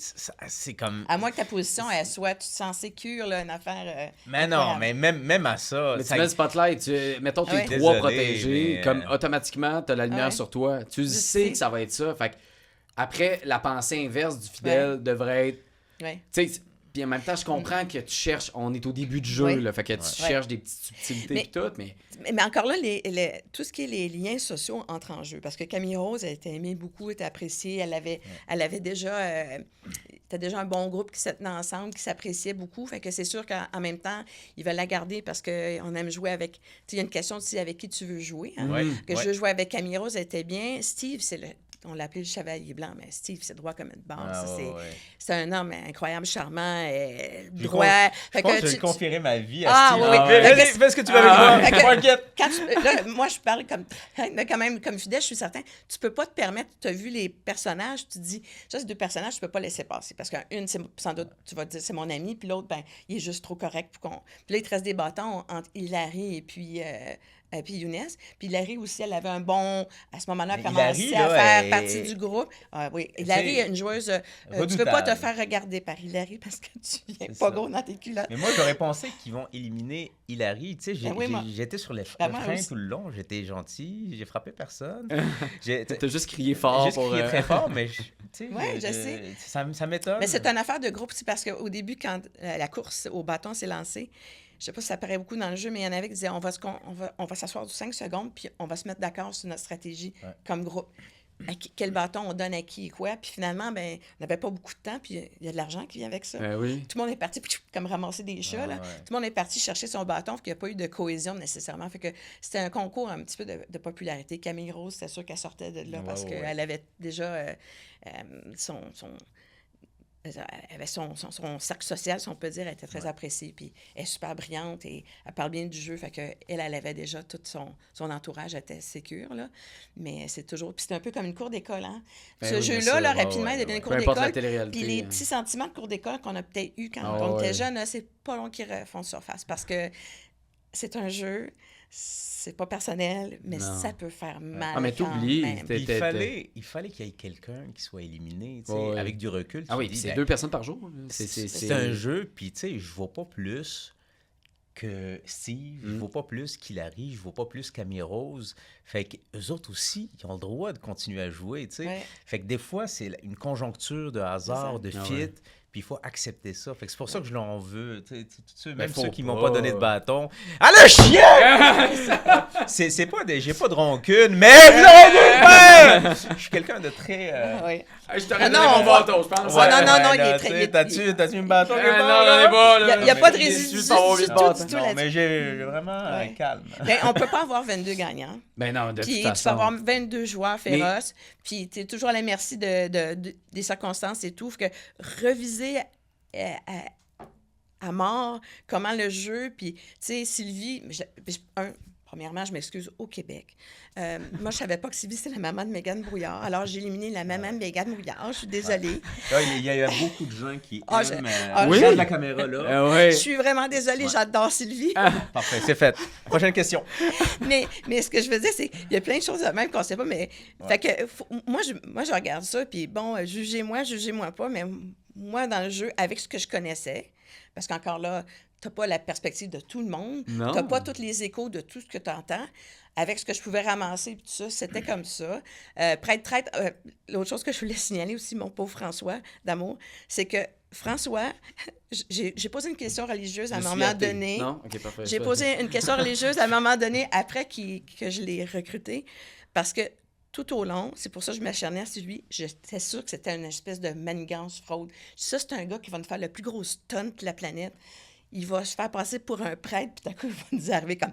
C'est comme... À moins que ta position, elle soit, tu te sens sécure, là, une affaire... Mais non, mais même à ça... Mais tu mets le spotlight, mettons tes 3 Désolé, protégés, mais, comme automatiquement, t'as la lumière sur toi. Tu Je sais sais. que ça va être ça. Fait que après, la pensée inverse du fidèle devrait être... Tu sais, puis en même temps, je comprends que tu cherches... On est au début du jeu, là, fait que tu cherches des petites subtilités et tout, mais... Mais encore là, tout ce qui est les liens sociaux entrent en jeu. Parce que Camille Rose, elle était aimée beaucoup, elle était appréciée. Elle avait déjà... C'était déjà un bon groupe qui se tenait ensemble, qui s'appréciait beaucoup. Fait que c'est sûr qu'en même temps, ils veulent la garder parce qu'on aime jouer avec... Il y a une question aussi avec qui tu veux jouer. Hein? Je veux jouer avec Camille Rose, elle était bien. Steve, c'est on l'a appelé le chevalier blanc, mais Steve, c'est droit comme une barre. Ah, Ça, ouais. c'est un homme incroyable, charmant, Je droit. Je pense que je confierai ma vie à Ah, Steve. oui. Fais ce que tu veux avec moi. T'inquiète. Là, moi, je parle comme quand même comme fidèle, je suis certain. Tu peux pas te permettre, tu as vu les personnages, tu te dis, ça, ces deux personnages, tu peux pas laisser passer. Parce qu'une, c'est sans doute, tu vas te dire, c'est mon ami, puis l'autre, ben, il est juste trop correct pour qu'on. Puis là, il te reste des bâtons entre Hilary et puis Younes. Puis Hilary aussi, elle avait un bon. À ce moment-là, Mais commencé Hilary, à là, faire elle- partie du groupe. Ah, oui, Hilary est une joueuse. Tu veux redoutable. pas te faire regarder par Hilary parce que tu viens C'est pas ça. gros dans tes culottes. Mais moi, j'aurais pensé qu'ils vont éliminer Hilary. Tu sais, Ben oui, moi. j'étais sur les Ben, moi freins aussi. tout le long. J'étais gentil. J'ai frappé personne. T'as juste crié fort Juste pour... crié très fort, mais tu sais, Ouais, je sais. Ça m'étonne. Mais c'est une affaire de groupe aussi parce qu'au début, quand la course au bâton s'est lancée, je sais pas si ça paraît beaucoup dans le jeu, mais il y en avait qui disaient on va s'asseoir du 5 secondes, puis on va se mettre d'accord sur notre stratégie comme groupe. Quel bâton on donne à qui et quoi. Puis finalement, ben, on n'avait pas beaucoup de temps, puis il y a de l'argent qui vient avec ça. oui. Tout le monde est parti, comme ramasser des chats. Là. ouais. Tout le monde est parti chercher son bâton, fait qu'il n'y a pas eu de cohésion nécessairement. Fait que c'était un concours un petit peu de popularité. Camille Rose, c'est sûr qu'elle sortait de là parce qu'elle avait déjà elle avait son cercle social, si on peut dire, elle était très appréciée, puis elle est super brillante et elle parle bien du jeu, fait que elle avait déjà tout son entourage, elle était sécure, là. Mais c'est toujours... Puis c'est un peu comme une cour d'école, hein? Ben Ce oui, jeu-là, bien sûr. là, rapidement, il devient une cour Peu importe la d'école. télé-réalité. Puis les petits sentiments de cour d'école qu'on a peut-être eu quand Ah on était ouais. jeune, là, c'est pas long qu'ils refont surface, parce que c'est un jeu, c'est pas personnel, mais Non. ça peut faire mal. Ah, mais quand t'oublies, même. t'es- Il fallait qu'il y ait quelqu'un qui soit éliminé, tu sais, Ouais. avec du recul. Ah tu oui, te puis dis, c'est ben, 2 personnes par jour. c'est un jeu, puis tu sais, je vois pas plus que Steve, je vois pas plus qu'Hilary, je vois pas plus qu'Amy Rose. Fait que eux autres aussi, ils ont le droit de continuer à jouer, tu sais. Ouais. Fait que des fois, c'est une conjoncture de hasard, de Ah fit, ouais. puis il faut accepter ça. Fait que c'est pour ça que je l'en veux, tu sais, tous ceux, Ben, même faut ceux qui m'ont pas. pas donné de bâton. Ah, le chien! c'est pas des... J'ai pas de rancune, mais vous avez dû le faire! Je suis quelqu'un de très... Ah, oui. Je t'aurais Ah donné non, mon on va- bâton, je pense. Ouais, non, là, il est tu très- sais, il- T'as-tu un bâton? quelque Non, part, j'en ai là? pas, là. Il y a pas de Mais résidu déçu de pas avoir du eu de tout, bâton. du tout Non, là-dessus. mais j'ai vraiment Ouais. calme. Ben, on peut pas avoir 22 gagnants. Ben non, de Puis toute tu façon. peux avoir 22 joueurs féroces, puis tu es toujours à la merci des circonstances et tout. Fait que reviser à mort comment le jeu, puis tu sais, Sylvie, premièrement, je m'excuse, au Québec. Moi, je savais pas que Sylvie, c'était la maman de Mégane Brouillard. Alors, j'ai éliminé la maman de Mégane Brouillard. Je suis désolée. Là, il y a beaucoup de gens qui Ah, aiment Oui. regarde la caméra là. Ouais. Je suis vraiment désolée, j'adore Sylvie. Parfait, c'est fait. Prochaine question. mais ce que je veux dire, c'est qu'il y a plein de choses de même qu'on sait pas. Mais fait que moi, je regarde ça, puis bon, jugez-moi pas, mais moi, dans le jeu, avec ce que je connaissais, parce qu'encore là, t'as pas la perspective de tout le monde, Non. t'as pas tous les échos de tout ce que tu entends. Avec ce que je pouvais ramasser, puis tout ça, c'était comme ça. Traître, l'autre chose que je voulais signaler aussi, mon pauvre François d'amour, c'est que François, j'ai posé une question religieuse à un Je suis moment athée. donné. Non? OK, parfait. J'ai posé une question religieuse à un moment donné, après que je l'ai recruté, parce que tout au long, c'est pour ça que je m'acharnais sur lui, j'étais sûre que c'était une espèce de manigance fraude. Ça, c'est un gars qui va nous faire le plus gros stunt de la planète. Il va se faire passer pour un prêtre, puis d'un coup, il va nous arriver comme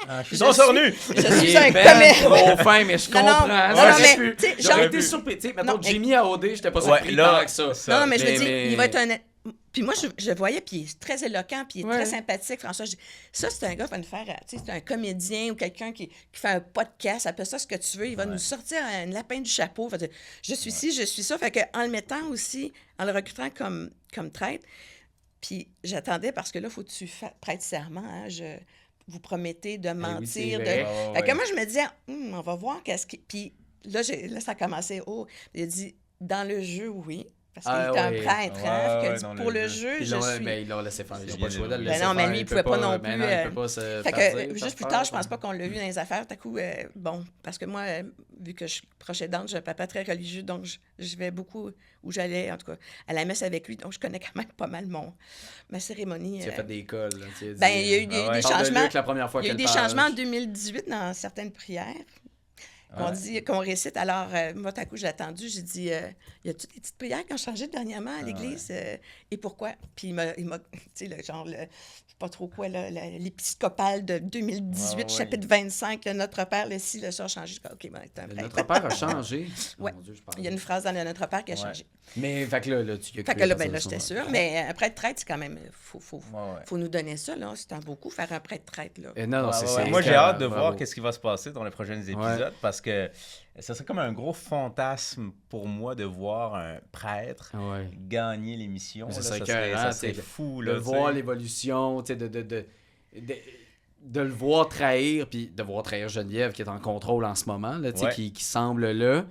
Je suis sornu. Je Il suis est un ben comédien. trop fin, mais je Non, non, comprends. non, J'aurais mais, pu. tu sais, J'aurais genre- été surpris. Tu sais, mettons, Non, Jimmy à OD, j'étais pas Ouais, surpris là, tant que ça. Non, mais je me dis, mais- il va être un... Puis moi, je le voyais, puis il est très éloquent, puis il est Ouais. très sympathique, François. Je dis, ça, c'est un gars qui va nous faire... Tu sais, c'est un comédien ou quelqu'un qui fait un podcast, appelle ça ce que tu veux. Il va nous sortir un lapin du chapeau. Il va dire, je suis ci, je suis ça. Fait qu'en le mettant aussi, en le recrutant comme traître, puis j'attendais, parce que là, il faut que tu prêtes serment, hein, vous promettez de mentir. oui, c'est de... vrai. Fait que moi, je me disais, on va voir qu'est-ce qui... Puis là, ça a commencé, il a dit, dans le jeu, oui. Parce qu'il est un ouais. prêtre, Ouais, hein. Fait ouais, que dans pour le le jeu. jeu, je suis... Ils l'ont laissé faire. Ils n'ont C'est pas le bien choix de le déroulé. laisser Ben non, mais faire. lui, il pouvait pas non plus, il peut pas se Fait faire que dire, juste plus faire tard, je faire. pense pas qu'on l'a vu dans les affaires. Tout à coup, bon, parce que moi, vu que je suis proche aidante, j'ai un papa très religieux, donc je vais beaucoup où j'allais, en tout cas, à la messe avec lui, donc je connais quand même pas mal ma cérémonie. Tu as fait des cols. Là, tu as Ben, dit, il y a eu des parle de lui changements. avec la première fois Il y a eu qu'elle des parle. changements en 2018 dans certaines prières. qu'on récite. Alors, moi, tout à coup, j'ai attendu, j'ai dit, y a-tu des petites prières qui ont changé dernièrement à l'Église? Et pourquoi? Puis il m'a tu sais, je sais pas trop quoi, là, l'épiscopal de 2018, chapitre 25, Notre Père, le ci, le ça a changé. OK, ben, c'est un prêtre. Notre Père a changé. Oui, il y a une phrase dans le Notre Père qui a changé. Mais, fait que là, tu fait que là, ben là, j'étais sûre. Mais un prêtre-traître, c'est quand même, faut nous donner ça, là. C'est un beaucoup faire un prêtre-traître, là. Non, c'est moi, j'ai hâte de voir qu'est-ce qui va se passer dans les prochains épisodes parce que ça serait comme un gros fantasme pour moi de voir un prêtre gagner l'émission. Ça serait fou. De voir l'évolution, de le voir trahir, puis de voir trahir Geneviève qui est en contrôle en ce moment, là, qui semble là.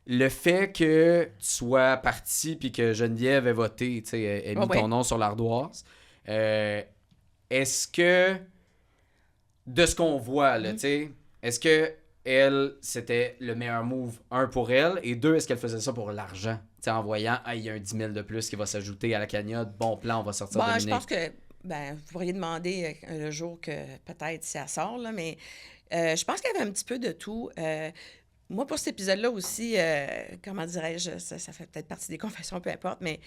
Le fait que tu sois parti puis que Geneviève ait voté, ait mis ton nom sur l'ardoise, est-ce que, de ce qu'on voit, là, est-ce que elle, c'était le meilleur move, un, pour elle, et deux, est-ce qu'elle faisait ça pour l'argent? En voyant, il y a un 10 000 de plus qui va s'ajouter à la cagnotte, bon plan, on va sortir Dominique. Je pense que, vous pourriez demander le jour que peut-être si elle sort, là, mais je pense qu'il y avait un petit peu de tout. Moi, pour cet épisode-là aussi, comment dirais-je, ça fait peut-être partie des confessions, peu importe, mais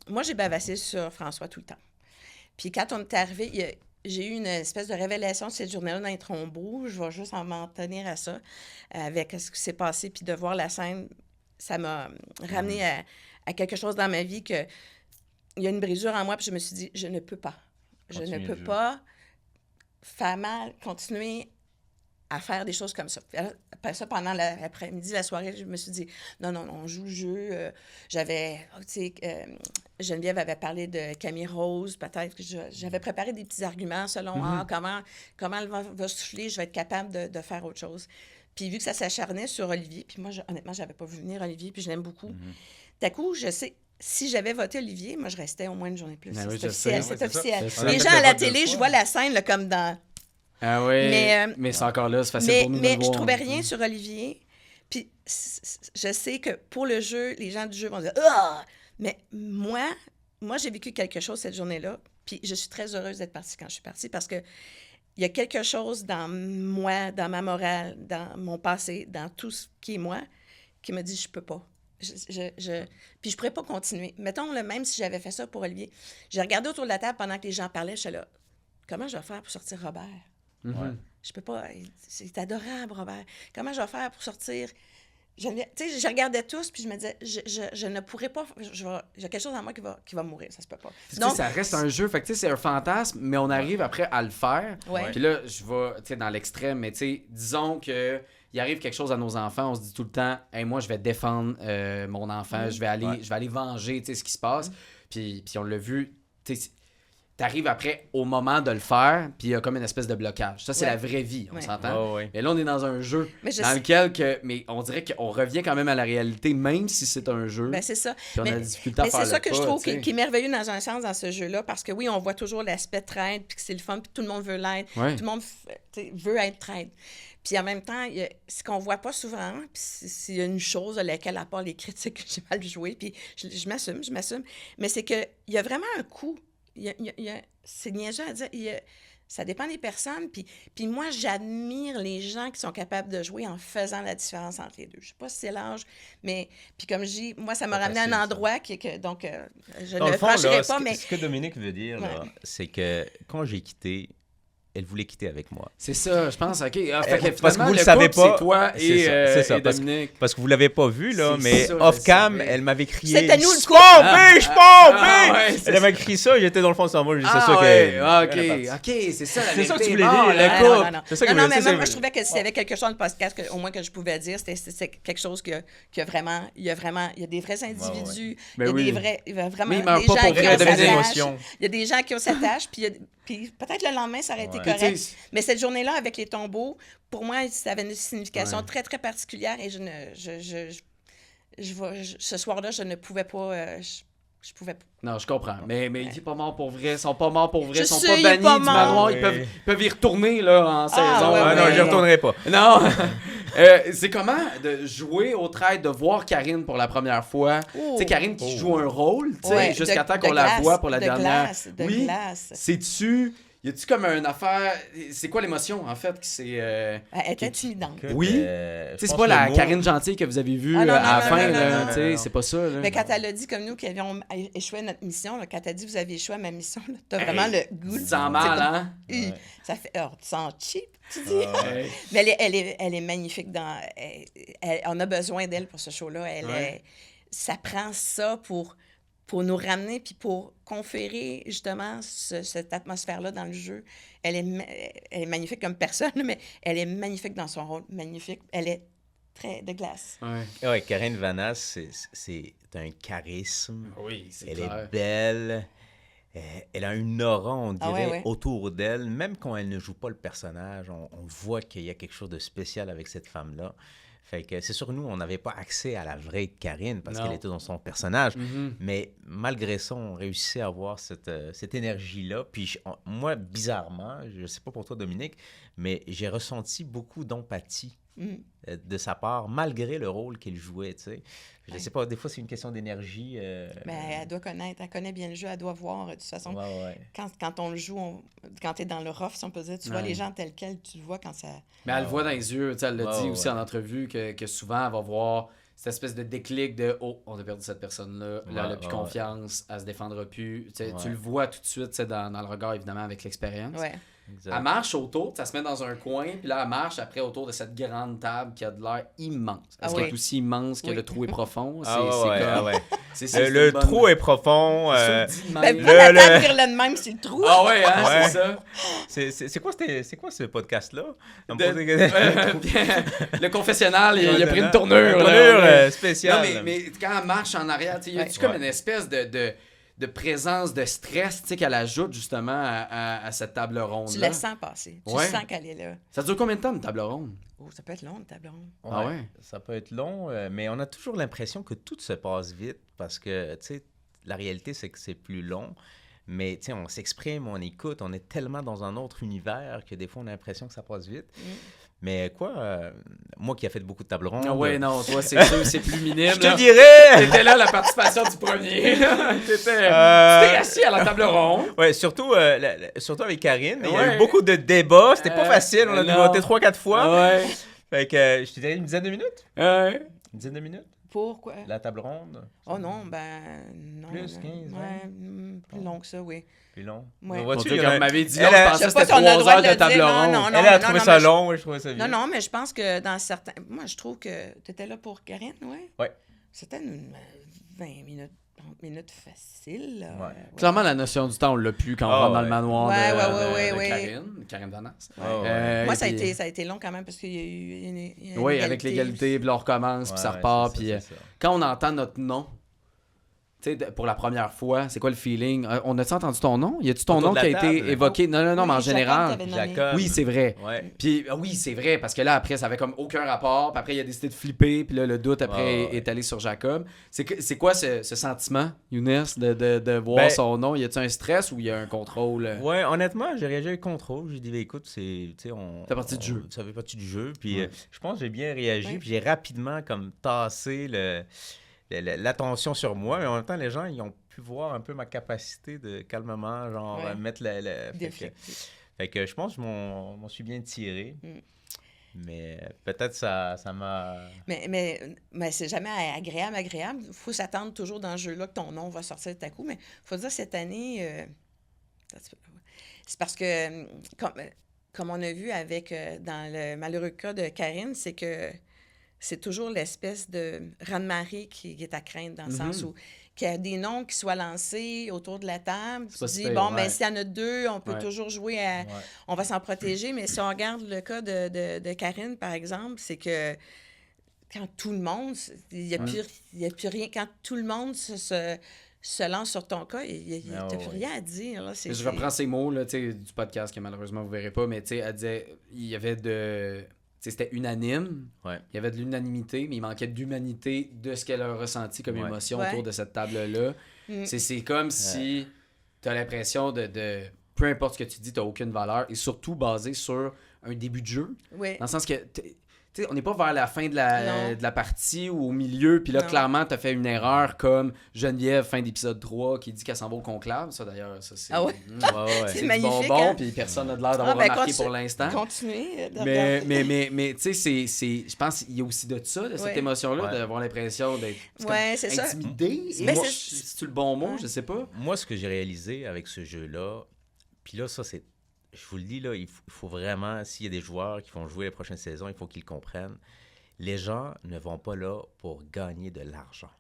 moi, j'ai bavassé sur François tout le temps. Puis quand on est arrivé, j'ai eu une espèce de révélation de cette journée-là dans les Trombeaux. Je vais juste m'en tenir à ça, avec ce qui s'est passé, puis de voir la scène, ça m'a ramené à quelque chose dans ma vie que il y a une brisure en moi, puis je me suis dit, je ne peux pas. Je ne peux pas faire mal, continuer à faire des choses comme ça. Après ça, pendant l'après-midi, la soirée, je me suis dit, non, on joue le jeu. Geneviève avait parlé de Camille Rose, peut-être que j'avais préparé des petits arguments selon comment elle va souffler, je vais être capable de faire autre chose. Puis vu que ça s'acharnait sur Olivier, puis moi, honnêtement, je n'avais pas vu venir Olivier, puis je l'aime beaucoup. D'un coup, je sais... Si j'avais voté Olivier, moi, je restais au moins une journée de plus. C'est officiel. Les gens à la télé, je vois la scène là, comme dans... Ah oui, mais c'est encore là, c'est facile pour nous de le voir. Mais je trouvais rien sur Olivier. Puis je sais que pour le jeu, les gens du jeu vont dire « Ah! » Mais moi, j'ai vécu quelque chose cette journée-là. Puis je suis très heureuse d'être partie quand je suis partie parce que il y a quelque chose dans moi, dans ma morale, dans mon passé, dans tout ce qui est moi, qui me dit « Je peux pas. » Puis je pourrais pas continuer. Mettons, là, même si j'avais fait ça pour Olivier, j'ai regardé autour de la table pendant que les gens parlaient, je suis là, comment je vais faire pour sortir Robert? Je peux pas, c'est adorable, Robert. Comment je vais faire pour sortir? Tu sais, je regardais tous, puis je me disais, je ne pourrais pas, j'ai quelque chose en moi qui va mourir, ça se peut pas. Donc, ça reste un jeu, fait que c'est un fantasme, mais on arrive après à le faire. Puis là, je vais dans l'extrême, mais disons que il arrive quelque chose à nos enfants, on se dit tout le temps, hey, moi, je vais défendre mon enfant, je vais aller venger ce qui se passe. Puis on l'a vu, t'arrives après au moment de le faire, puis il y a comme une espèce de blocage. Ça, c'est la vraie vie, on s'entend. Mais là, on est dans un jeu dans lequel mais on dirait qu'on revient quand même à la réalité, même si c'est un jeu. Ben, c'est ça. Puis on a la difficulté à faire c'est ça que pas, je trouve qui est merveilleux dans un sens dans ce jeu-là, parce que oui, on voit toujours l'aspect traître, puis que c'est le fun, puis tout le monde veut l'être. Tout le monde veut être traître. Puis en même temps, ce qu'on voit pas souvent, puis s'il y a une chose à laquelle, à part les critiques, j'ai mal joué, puis je m'assume, mais c'est qu'il y a vraiment un coup. C'est niaiseux à dire. Ça dépend des personnes. Puis moi, j'admire les gens qui sont capables de jouer en faisant la différence entre les deux. Je ne sais pas si c'est l'âge, mais puis comme je dis, moi, ça m'a ramené à un endroit donc je ne le franchirai pas. Mais ce que Dominique veut dire, c'est que quand j'ai quitté, elle voulait quitter avec moi. C'est ça, je pense. OK. Parce que vous le savez pas. C'est toi et Dominique. Parce que vous l'avez pas vu, là, mais off-cam, elle m'avait crié. C'était nous le couple! Je suis pompé! Elle m'avait crié ça, j'étais dans le fond de son moi. C'est ça que. OK, c'est ça. C'est ça que tu voulais dire, le couple. C'est ça que non, mais moi, je trouvais que s'il y avait quelque chose dans le podcast, au moins que je pouvais dire, c'était quelque chose il y a des vrais individus, il y a des vrais, vraiment des gens qui ont sa tâche. Il y a des gens qui ont sa tâche, puis peut-être le lendemain, ça aurait été correct. Mais cette journée-là, avec les tombeaux, pour moi, ça avait une signification très, très particulière et ce soir-là, je ne pouvais pas... je pouvais pas. Non, je comprends. Mais il est pas mort pour vrai. Ils sont pas morts pour vrai. Ils sont sais, pas bannis pas du manoir. Ils peuvent y retourner là, en saison. Non, j'y retournerai pas. Non. C'est comment de jouer au traître, de voir Karine pour la première fois. Tu sais, Karine qui joue un rôle, jusqu'à temps qu'on la voit pour la dernière. Oui. Sais-tu... Y a-tu comme une affaire... C'est quoi l'émotion, en fait, qui c'est... Elle est intimidante. Oui. Je C'est pense pas le la mot- Karine Gentille que vous avez vue Ah, non, à non, la non, fin, non, là. non, Tu sais, non. c'est pas ça, là. Mais quand elle a dit, comme nous, qui avions échoué à notre mission, là, quand elle a dit, vous avez échoué à ma mission, là, t'as vraiment le goût. Tu te sens mal, hein? Hi, Ouais. Ça fait, oh, tu sens cheap, tu dis. Ouais. Mais elle est magnifique. On a besoin d'elle pour ce show-là. Ouais. Ça prend ça pour nous ramener puis pour conférer justement cette atmosphère-là dans le jeu. Elle est magnifique comme personne, mais elle est magnifique dans son rôle. Magnifique. Elle est très de glace. Ouais. Ouais, Karine Vanasse, c'est un charisme. Oui, c'est Elle clair. est belle. Elle a une aura, on Ah dirait, ouais. autour d'elle. Même quand elle ne joue pas le personnage, on voit qu'il y a quelque chose de spécial avec cette femme-là. Fait que c'est sûr, nous, on n'avait pas accès à la vraie Karine parce Non. qu'elle était dans son personnage. Mhm. Mais malgré ça, on réussit à avoir cette énergie-là. Puis moi, bizarrement, je ne sais pas pour toi, Dominique, mais j'ai ressenti beaucoup d'empathie Mm. de sa part, malgré le rôle qu'il jouait, tu sais. Je ne Ouais. sais pas, des fois, c'est une question d'énergie. Mais elle doit connaître, elle connaît bien le jeu, elle doit voir. De toute façon, Ouais. quand on le joue, quand tu es dans le rough, si on peut dire, tu vois Ouais. les gens tels quels, tu le vois quand ça... Mais elle le voit dans les yeux, tu sais, elle l'a Ouais, dit ouais. aussi en entrevue que souvent elle va voir cette espèce de déclic de oh, on a perdu cette personne-là, là, elle n'a Ouais, plus ouais, confiance, elle se défendra plus. Tu sais, Ouais. tu le vois tout de suite tu sais, dans le regard, évidemment, avec l'expérience. Ouais. Exact. Elle marche autour, ça se met dans un coin, puis là, elle marche après autour de cette grande table qui a de l'air immense. Ah Est-ce qu'elle oui. est aussi immense que Oui. le trou est profond? Ah ouais. C'est Le une bonne- trou est profond. C'est ça, dit de Ben, même. pas la table vire là de même, c'est le trou. Ah ouais, hein, Ouais. c'est ça. C'est quoi ce podcast-là? On me De- pose des- le confessionnal, il a pris une Une tournure. tournure là. spéciale. Non, mais quand elle marche en arrière, tu sais, y a-tu Ouais. comme une espèce de présence de stress tu sais, qu'elle ajoute justement à cette table ronde? Tu la sens passer. Tu Ouais. sens qu'elle est là. Ça dure combien de temps une table ronde? Oh, ça peut être long, une table ronde. Ah ouais? Ça peut être long, mais on a toujours l'impression que tout se passe vite parce que, tu sais, la réalité, c'est que c'est plus long. Mais, tu sais, on s'exprime, on écoute, on est tellement dans un autre univers que des fois, on a l'impression que ça passe vite. Mais moi qui ai fait beaucoup de tables rondes... Ah ouais, non, toi, c'est sûr, c'est plus minime. Je te là. dirais! T'étais là, la participation du premier. Tu t'es assis à la table ronde. Ouais, surtout avec Karine. Il y a Ouais. eu beaucoup de débats. C'était pas facile. On a dû non. voter 3-4 fois. Ouais. Fait que je te dirais une dizaine de minutes. Ouais. Une dizaine de minutes. Pourquoi? La table ronde. Oh non, ben non. Plus, non. 15, Ouais, plus long que ça, oui. Plus long. Ouais. Donc, Mon vois-tu, Dieu, il y en quand a- vous m'avez dit Elle non, a- je Je pensais sais que pas c'était si on a le 3 droit heures de de le table dire. Non, ronde. non, Elle a non, trouvé non, ça mais long. Je trouvais ça bien. Non, mais je pense que dans certains... Moi, je trouve que tu étais là pour Karine, oui? Ouais. C'était une 20 minutes, 30 minutes facile. Là. Ouais. Clairement, la notion du temps, on l'a plus quand on Ah rentre dans ouais. le manoir Ouais, de ouais. Karine Vanasse. Ouais. Moi, et ça a puis- été long quand même parce qu'il y a eu une Oui, égalité. avec l'égalité, puis là, on recommence, puis ça Ouais, repart. c'est Puis ça, c'est ça. quand on entend notre nom, tu sais, pour la première fois, c'est quoi le feeling? On a-tu entendu ton nom? Y a-tu ton Autour nom de qui a la été table. évoqué? Non, mais en Jacob général. t'avait nommé. Jacob. Oui, c'est vrai. Ouais. Puis oui, c'est vrai, parce que là, après, ça avait comme aucun rapport. Puis après, il a décidé de flipper. Puis là, le doute, après, Ouais. est allé sur Jacob. C'est quoi ce sentiment, Younes, de voir Ben- son nom? Y a-tu un stress ou y a un contrôle? Ouais, honnêtement, j'ai réagi avec contrôle. J'ai dit, ben, écoute, tu sais, on. Ça fait partie du jeu. Ça fait partie du jeu. Puis Ouais. je pense que j'ai bien réagi. Ouais. Puis j'ai rapidement comme tassé l'attention sur moi. Mais en même temps, les gens, ils ont pu voir un peu ma capacité de calmement, genre, Ouais. mettre Défi. Fait que je pense que je m'en suis bien tiré. Mm. Mais peut-être ça m'a. Mais c'est jamais agréable. Il faut s'attendre toujours dans ce jeu-là que ton nom va sortir tout à coup. Mais il faut dire, cette année, c'est parce que, comme on a vu dans le malheureux cas de Karine, c'est que c'est toujours l'espèce de raz-de-marée qui est à craindre, dans le sens où qu'il y a des noms qui soient lancés autour de la table. C'est pas Tu si dis, pire, bon, ouais. ben s'il y en a deux, on peut Ouais. toujours jouer à... On va s'en protéger, mais si on regarde le cas de Karine, par exemple, c'est que quand tout le monde, il n'y a plus rien, quand tout le monde se lance sur ton cas, il n'y a, Ah, plus ouais. rien à dire. Là. Je reprends ces mots là, tu sais, du podcast que malheureusement vous verrez pas, mais tu sais, elle disait il y avait de. Tu sais, c'était unanime. Ouais. Il y avait de l'unanimité, mais il manquait d'humanité de ce qu'elle a ressenti comme Ouais. émotion Ouais. autour de cette table-là. Mm. C'est comme si tu as l'impression de. Peu importe ce que tu dis, tu n'as aucune valeur. Et surtout basé sur un début de jeu. Oui. Dans le sens que tu sais, on n'est pas vers la fin Non. de la partie ou au milieu, puis là, Non. clairement, t'as fait une erreur comme Geneviève, fin d'épisode 3, qui dit qu'elle s'en va au conclave. Ça, d'ailleurs, ça, c'est... Ah ouais? C'est du magnifique, bonbon, hein? puis personne n'a l'air d'avoir ben, remarqué pour l'instant. Continuez de regarder. Mais tu sais, je pense qu'il y a aussi de ça, de cette Ouais. émotion-là, Ouais. d'avoir l'impression d'être Ouais, c'est ça. intimidé. Mais Moi, c'est- c'est-tu le bon mot? Ouais. Je sais pas. Moi, ce que j'ai réalisé avec ce jeu-là, puis là, ça, c'est. Je vous le dis, là, il faut vraiment, s'il y a des joueurs qui vont jouer les prochaines saisons, il faut qu'ils le comprennent. Les gens ne vont pas là pour gagner de l'argent.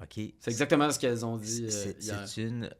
OK? C'est exactement ce qu'elles ont dit hier.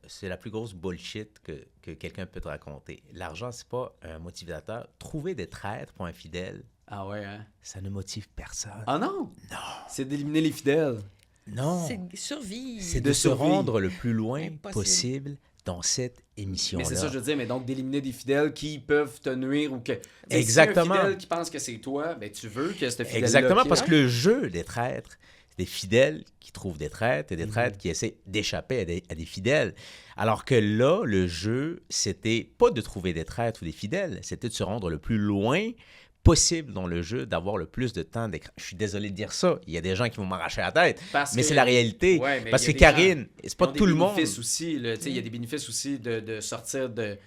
C'est la plus grosse bullshit que quelqu'un peut te raconter. L'argent, c'est pas un motivateur. Trouver des traîtres pour un fidèle, Ah ouais, hein? ça ne motive personne. Ah non? Non. C'est d'éliminer les fidèles. Non. C'est survie. C'est de de se survie. rendre le plus loin Impossible. possible dans cette émission-là. Mais c'est ça, je veux dire, mais donc d'éliminer des fidèles qui peuvent te nuire ou que. T'sais, Exactement. Si un fidèle qui pense que c'est toi, ben tu veux que ce fidèle. Exactement, parce que le jeu des traîtres, c'est des fidèles qui trouvent des traîtres et des traîtres qui essaient d'échapper à des fidèles. Alors que là, le jeu, c'était pas de trouver des traîtres ou des fidèles, c'était de se rendre le plus loin possible dans le jeu, d'avoir le plus de temps d'écran. Je suis désolé de dire ça, il y a des gens qui vont m'arracher la tête, mais c'est la réalité. Ouais, mais parce il y a que des gens Karine, c'est pas Ils ont tout le des monde. bénéfices aussi, là, tu sais, il y a des bénéfices aussi de sortir de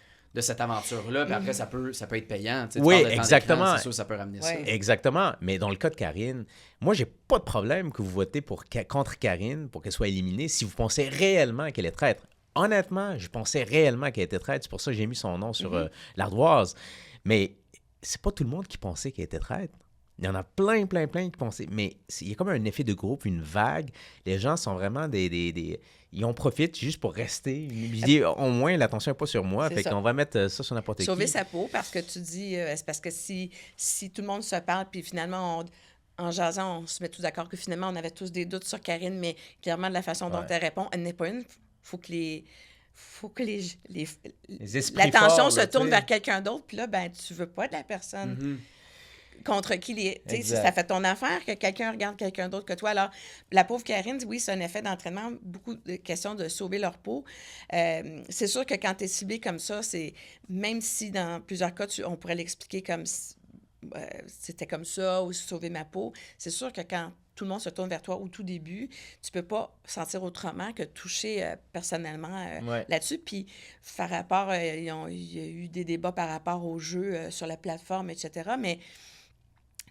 cette aventure-là, puis après, ça peut être payant. Tu sais, tu Oui, parles de temps exactement. d'écran, c'est sûr, ça peut ramener ça. Ouais. Exactement. Mais dans le cas de Karine, moi, j'ai pas de problème que vous votez contre Karine pour qu'elle soit éliminée si vous pensez réellement qu'elle est traître. Honnêtement, je pensais réellement qu'elle était traître. C'est pour ça que j'ai mis son nom sur l'ardoise. Mais c'est pas tout le monde qui pensait qu'elle était traître. Il y en a plein qui pensaient. Mais il y a comme un effet de groupe, une vague. Les gens sont vraiment ils en profitent juste pour rester. Ils disent, au moins, l'attention n'est pas sur moi. C'est Fait ça. qu'on va mettre ça sur n'importe qui. Sauver sa peau, parce que tu dis, c'est parce que si tout le monde se parle, puis finalement, en jasant, on se met tous d'accord que finalement, on avait tous des doutes sur Karine, mais clairement, de la façon dont Ouais. elle répond, elle n'est pas une. Faut que Les esprits l'attention forts, se là, tourne tu sais. vers quelqu'un d'autre, puis là, ben, tu veux pas de la personne Mhm. contre qui tu sais, Exact. ça fait ton affaire que quelqu'un regarde quelqu'un d'autre que toi. Alors, la pauvre Karine, oui, c'est un effet d'entraînement, beaucoup de questions de sauver leur peau. C'est sûr que quand tu es ciblé comme ça, c'est même si dans plusieurs cas, on pourrait l'expliquer comme c'était comme ça ou sauver ma peau, c'est sûr que quand tout le monde se tourne vers toi au tout début, tu peux pas sentir autrement que toucher personnellement Ouais. là-dessus. Puis, par rapport, il y a eu des débats par rapport au jeu sur la plateforme, etc. Mais,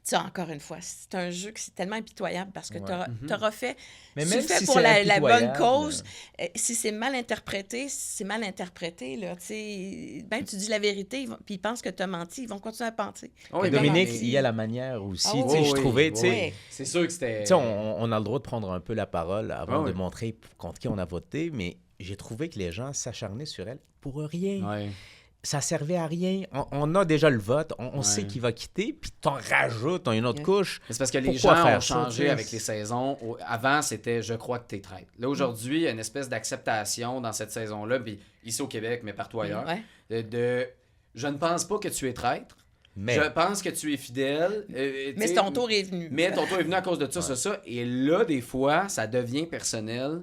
tu sais, encore une fois, c'est un jeu qui c'est tellement impitoyable parce que Ouais. tu auras fait, Mais tu même le fais si pour c'est la bonne impitoyable, cause. Si c'est mal interprété, là, tu sais. Ben, tu dis la vérité, puis ils pensent que tu as menti, ils vont continuer à penser. Oh, Mais non, Dominique, mais- il y a la manière aussi. Ah tu sais, oui, je oui, trouvais, oui, tu sais, oui. C'est sûr que c'était. tu sais, on a le droit de prendre un peu la parole avant Ah de oui. montrer contre qui on a voté, mais j'ai trouvé que les gens s'acharnaient sur elle pour rien. Ouais. Ça servait à rien. On a déjà le vote, on Ouais. sait qui va quitter, puis t'en rajoutes une autre Yeah. couche. Mais c'est parce que les Pourquoi gens faire ont ça, changé tu sais? avec les saisons. Avant, c'était je crois que t'es traître. Là, aujourd'hui, il y a une espèce d'acceptation dans cette saison-là, puis ici au Québec, mais partout ailleurs, Ouais. de je ne pense pas que tu es traître. Mais Je pense que tu es fidèle. Mais tu sais, ton tour est venu. Mais ton tour est venu à cause de ça. Et là, des fois, ça devient personnel.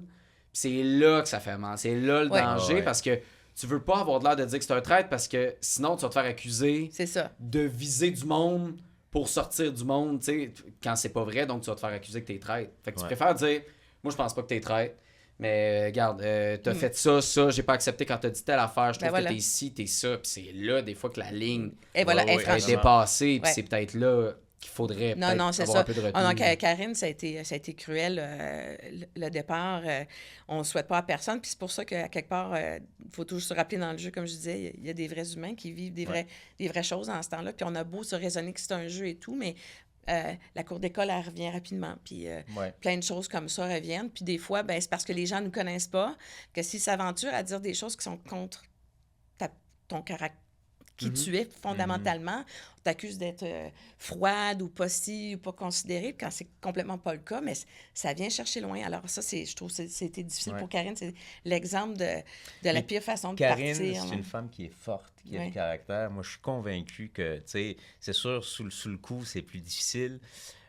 Puis c'est là que ça fait mal. C'est là le Ouais. danger Ouais. parce que tu veux pas avoir de l'air de dire que c'est un traître parce que sinon, tu vas te faire accuser C'est ça. de viser du monde pour sortir du monde, tu sais, quand c'est pas vrai, donc tu vas te faire accuser que t'es traître. Fait que tu Ouais. préfères dire, moi je pense pas que t'es traître, mais regarde, t'as fait ça, j'ai pas accepté quand t'as dit telle affaire, je trouve Ben voilà. que t'es ci, t'es ça, puis c'est là des fois que la ligne Et voilà, Ouais, est ouais, est franchie. dépassée, puis Ouais. c'est peut-être là qu'il faudrait Non, peut-être non, c'est avoir ça. un peu de retenue. Ah non, Karine, ça a été cruel, le départ. On ne souhaite pas à personne. Puis c'est pour ça qu'à quelque part, il faut toujours se rappeler dans le jeu, comme je disais, il y a des vrais humains qui vivent des vraies choses en ce temps-là. Puis on a beau se raisonner que c'est un jeu et tout, mais la cour d'école, elle revient rapidement. Puis ouais. plein de choses comme ça reviennent. Puis des fois, ben, c'est parce que les gens ne nous connaissent pas, que s'ils s'aventurent à dire des choses qui sont contre ton caractère, qui tu es fondamentalement, on t'accuse d'être froide ou pas si ou pas considérée, quand c'est complètement pas le cas, mais ça vient chercher loin. Alors ça, je trouve que c'était difficile Ouais. pour Karine. C'est l'exemple de la Mais pire façon de Karine, partir. c'est là. une femme qui est forte, qui a Ouais. du caractère. Moi, je suis convaincu que, tu sais, c'est sûr, sous le coup, c'est plus difficile.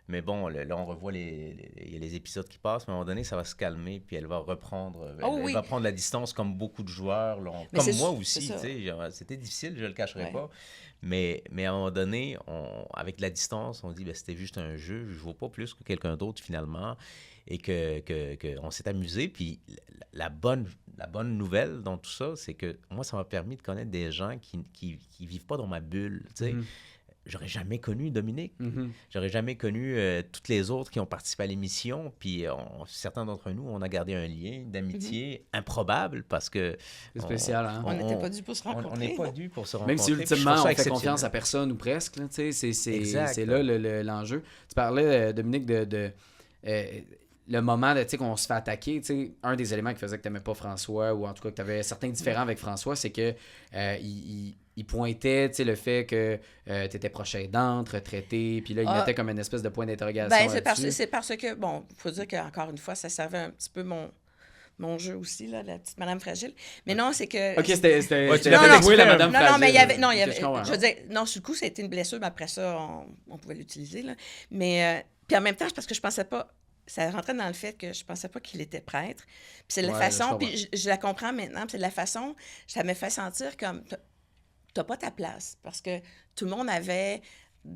Mais bon, là, on revoit il y a les épisodes qui passent, mais à un moment donné, ça va se calmer, puis elle va reprendre, elle va prendre la distance comme beaucoup de joueurs, comme moi aussi, tu sais, c'était difficile, je le cacherai pas. Mais à un moment donné, avec la distance, on dit c'était juste un jeu, je ne vaux pas plus que quelqu'un d'autre finalement, et qu'on s'est amusé. Puis la bonne nouvelle dans tout ça, c'est que moi, ça m'a permis de connaître des gens qui vivent pas dans ma bulle, tu sais. J'aurais jamais connu Dominique. J'aurais jamais connu toutes les autres qui ont participé à l'émission. Puis certains d'entre nous, on a gardé un lien d'amitié improbable parce que... C'est spécial, hein? On n'était pas dû pour se rencontrer. On n'est pas dû pour se rencontrer. Même si ultimement, on fait confiance à personne ou presque. Là, c'est là l'enjeu. Tu parlais, Dominique, de le moment qu'on se fait attaquer. Un des éléments qui faisait que tu n'aimais pas François, ou en tout cas que tu avais certains différends avec François, c'est que il pointait le fait que tu étais proche aidante, retraité, puis là, il mettait comme une espèce de point d'interrogation. C'est parce que, bon, il faut dire qu'encore une fois, ça servait un petit peu mon jeu aussi, là, la petite Madame Fragile. Mais non, c'est que... OK, c'était la Madame Fragile. Non, mais il y avait... Je veux dire, non, sur le coup, ça a été une blessure, mais après ça, on pouvait l'utiliser, là. Mais... puis en même temps, c'est parce que je pensais pas... Ça rentrait dans le fait que je pensais pas qu'il était prêtre. Puis c'est la façon... Puis je la comprends maintenant. Puis c'est de la façon... Ça me fait sentir comme... T'as pas ta place. Parce que tout le monde avait...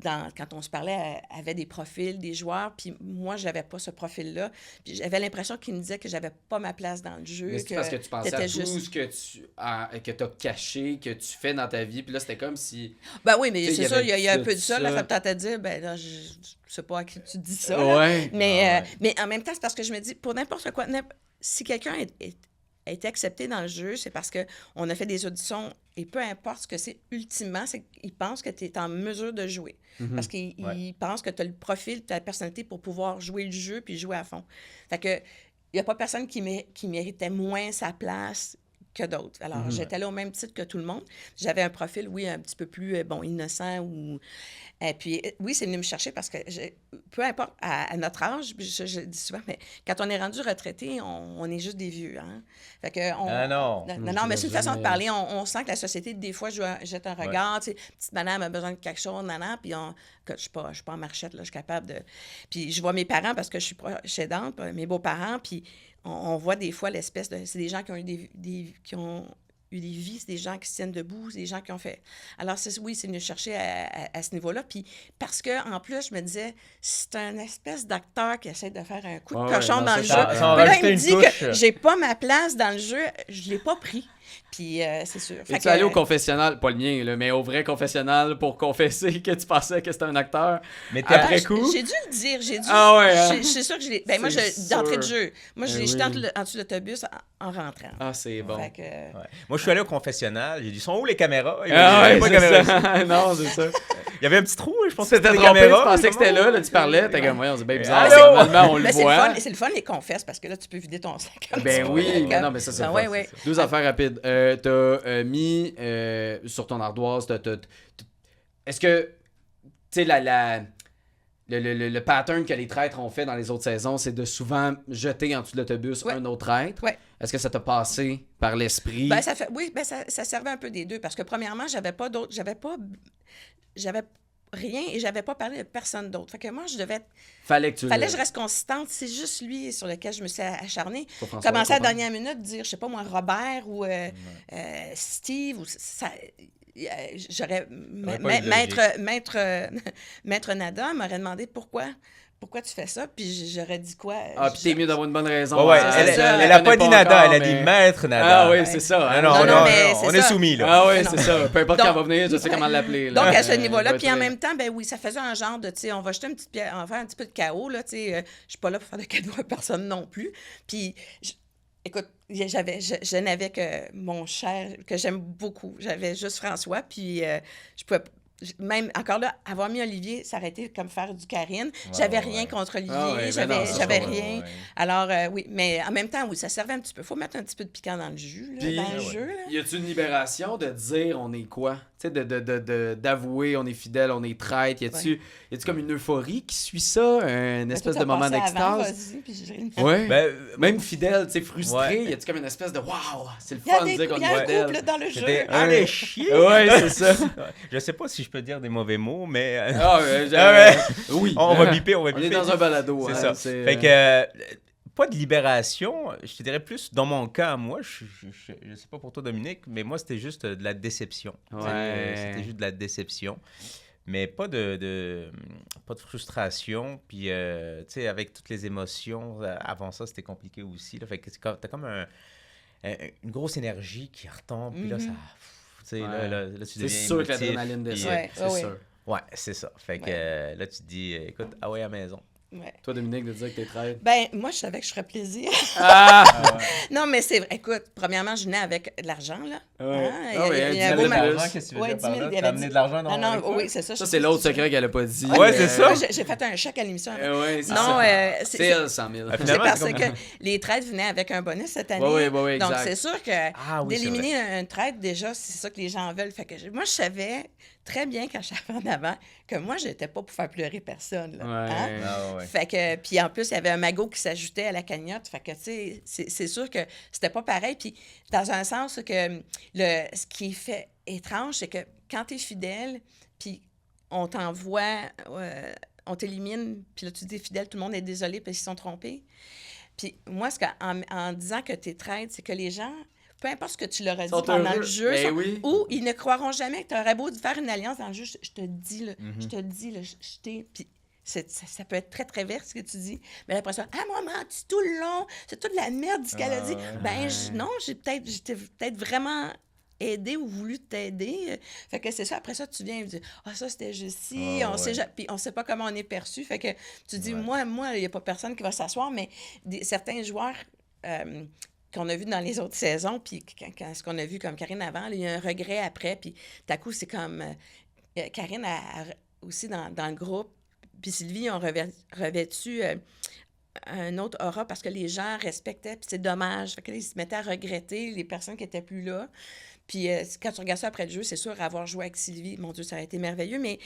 quand on se parlait, avait des profils, des joueurs, puis moi, j'avais pas ce profil-là. Puis j'avais l'impression qu'il me disait que j'avais pas ma place dans le jeu. Mais c'est parce que tu pensais à tout ce que tu as caché, que tu fais dans ta vie, puis là, c'était comme si... Ben oui, mais c'est sûr, il y a un peu de ça. Là, ça me tentait de dire, ben là, je sais pas à qui tu dis ça. Ouais. Mais en même temps, c'est parce que je me dis, pour n'importe quoi, si quelqu'un a été accepté dans le jeu, c'est parce qu'on a fait des auditions et peu importe ce que c'est, ultimement, c'est qu'ils pensent que tu es en mesure de jouer. Parce qu'ils pensent que tu as le profil, tu as la personnalité pour pouvoir jouer le jeu puis jouer à fond. Fait que il n'y a pas personne qui méritait moins sa place que d'autres. Alors, j'étais là au même titre que tout le monde. J'avais un profil, oui, un petit peu plus, innocent ou... Et puis, oui, c'est venu me chercher parce que, peu importe, à notre âge, je le dis souvent, mais quand on est rendu retraité, on est juste des vieux, hein? Fait que non, mais c'est une façon de parler. On sent que la société, des fois, jette un regard, tu sais, petite madame a besoin de quelque chose, puis je suis pas en marchette, là, je suis capable de... Puis je vois mes parents parce que je suis proche aidante, mes beaux-parents, puis on voit des fois l'espèce de... C'est des gens qui ont eu qui ont eu des vies, c'est des gens qui se tiennent debout, c'est des gens qui ont fait... Alors, c'est venu chercher à ce niveau-là. Puis, parce que en plus, je me disais, c'est un espèce d'acteur qui essaie de faire un coup de cochon dans le jeu. Puis là, il me dit que j'ai pas ma place dans le jeu, je l'ai pas pris. Puis, c'est sûr. Et tu es allé au confessionnal, pas le mien, là, mais au vrai confessionnal pour confesser que tu pensais que c'était un acteur. Mais après coup... J'ai dû le dire, hein? C'est sûr que je l'ai... Ben, moi, d'entrée de jeu. Moi, je l'ai jeté en dessous de l'autobus en rentrant. Ah, c'est bon. Fait que... Moi, je suis allé au confessionnal, j'ai dit, sont où les caméras? Non, c'est ça. Il y avait un petit trou, je pense que c'était trompé, tu pensais que c'était là, tu parlais, t'es comme, on dit, ben bizarre, normalement, on le voit. C'est le fun, les confesses, parce que là, tu peux vider ton sac. Ben oui, mais non, mais ça, c'est le fun. Deux affaires rapides. T'as mis sur ton ardoise, est-ce que, tu sais, le pattern que les traîtres ont fait dans les autres saisons, c'est de souvent jeter en dessous de l'autobus un autre traître. Ouais. Est-ce que ça t'a passé par l'esprit? Ben, ça servait un peu des deux, parce que premièrement, j'avais rien et j'avais pas parlé de personne d'autre. Fait que moi, Fallait que je reste consistante. C'est juste lui sur lequel je me suis acharnée. Commencer à la dernière minute, dire, je sais pas moi, Robert ou Steve ou ça... J'aurais... Maître Nada m'aurait demandé pourquoi tu fais ça, puis j'aurais dit quoi? Ah, puis t'es mieux d'avoir une bonne raison. Ouais, elle a pas dit Nada, elle a dit Maître Nada. Ah oui, c'est ça. Non, on est soumis, là. Ah oui, c'est ça. Peu importe quand on va venir, je sais comment l'appeler. Donc, à ce niveau-là, puis en même temps, ben oui, ça faisait un genre de, tu sais, on va jeter une petite pierre, on va faire un petit peu de chaos, là, tu sais, je suis pas là pour faire de cadeaux à personne non plus. Puis... Écoute, je n'avais que mon cher, que j'aime beaucoup. J'avais juste François, puis je pouvais... Même, encore là, avoir mis Olivier, ça aurait été comme faire du Karine. J'avais rien contre Olivier, j'avais rien. Alors, oui, mais en même temps, oui, ça servait un petit peu. Il faut mettre un petit peu de piquant dans le jus, là, dans le jeu. Là. Y a-tu une libération de dire on est quoi? Tu sais, d'avouer, on est fidèle, on est traître. Y a-tu comme une euphorie qui suit ça, une espèce de moment d'extase? Ouais. Même fidèle, tu sais, frustré, y a-tu comme une espèce de waouh, c'est le fun de dire qu'on est fidèle. Il y a un couple dans le jeu. Allez, chier! Ouais, c'est ça. Je sais pas si je peux dire des mauvais mots, mais... Oui. On va biper. On est dans un balado. C'est ça. Fait que... Pas de libération, je te dirais plus, dans mon cas, moi, je sais pas pour toi, Dominique, mais moi, c'était juste de la déception. Ouais. C'était juste de la déception, mais pas de frustration. Puis, tu sais, avec toutes les émotions, avant ça, c'était compliqué aussi. Là, fait que t'as comme une grosse énergie qui retombe, puis là, ça... Tu sais, là, tu deviens c'est sûr que l'adrénaline descend, c'est sûr. Ouais, c'est ça. Fait que là, tu te dis, écoute, à la maison. Ouais. Toi, Dominique, de dire que t'es traître. Ben, moi, je savais que je ferais plaisir. Non, mais c'est vrai. Écoute, premièrement, je venais avec de l'argent, là. Ouais. Il y a un beau magasin. Qu'est-ce que tu veux dire par là? T'as amené de l'argent dans non, oui, c'est ça. Ça, c'est l'autre secret qu'elle a pas dit. Ouais, c'est ça. J'ai fait un chèque à l'émission. Ouais, c'est non, ça. c'est elle, 100 000. c'est parce que les traites venaient avec un bonus cette année. Oui, exact. Donc, c'est sûr que d'éliminer un traite, déjà, c'est ça que les gens veulent. Fait que moi, je savais très bien quand je suis en avant que moi, j'étais pas pour faire pleurer personne. Là, Fait que, puis en plus, il y avait un magot qui s'ajoutait à la cagnotte. Fait que, tu sais, c'est sûr que c'était pas pareil. Puis, dans un sens que ce qui fait étrange, c'est que quand tu es fidèle, puis on t'envoie, on t'élimine, puis là, tu dis fidèle, tout le monde est désolé parce qu'ils se sont trompés. Puis moi, en disant que tu es traître, c'est que les gens... Peu importe ce que tu leur as dit pendant le jeu, ou ils ne croiront jamais que tu aurais beau faire une alliance dans le jeu. Je te dis, là, je t'ai... Puis ça peut être très, très vert, ce que tu dis. Mais après ça, moi, menti tout le long. C'est toute la merde, ce qu'elle a dit. Non, j'étais peut-être vraiment aidé ou voulu t'aider. Fait que c'est ça. Après ça, tu viens et tu dis, ça, c'était juste ici. Puis on sait pas comment on est perçu. Fait que tu dis, moi, il n'y a pas personne qui va s'asseoir, mais certains joueurs... qu'on a vu dans les autres saisons, puis ce qu'on a vu comme Karine avant, il y a un regret après, puis tout à coup, c'est comme... Karine aussi dans le groupe, puis Sylvie ont revêtu un autre aura parce que les gens respectaient, puis c'est dommage. Fait que là, ils se mettaient à regretter les personnes qui n'étaient plus là. Puis quand tu regardes ça après le jeu, c'est sûr, avoir joué avec Sylvie, mon Dieu, ça aurait été merveilleux, mais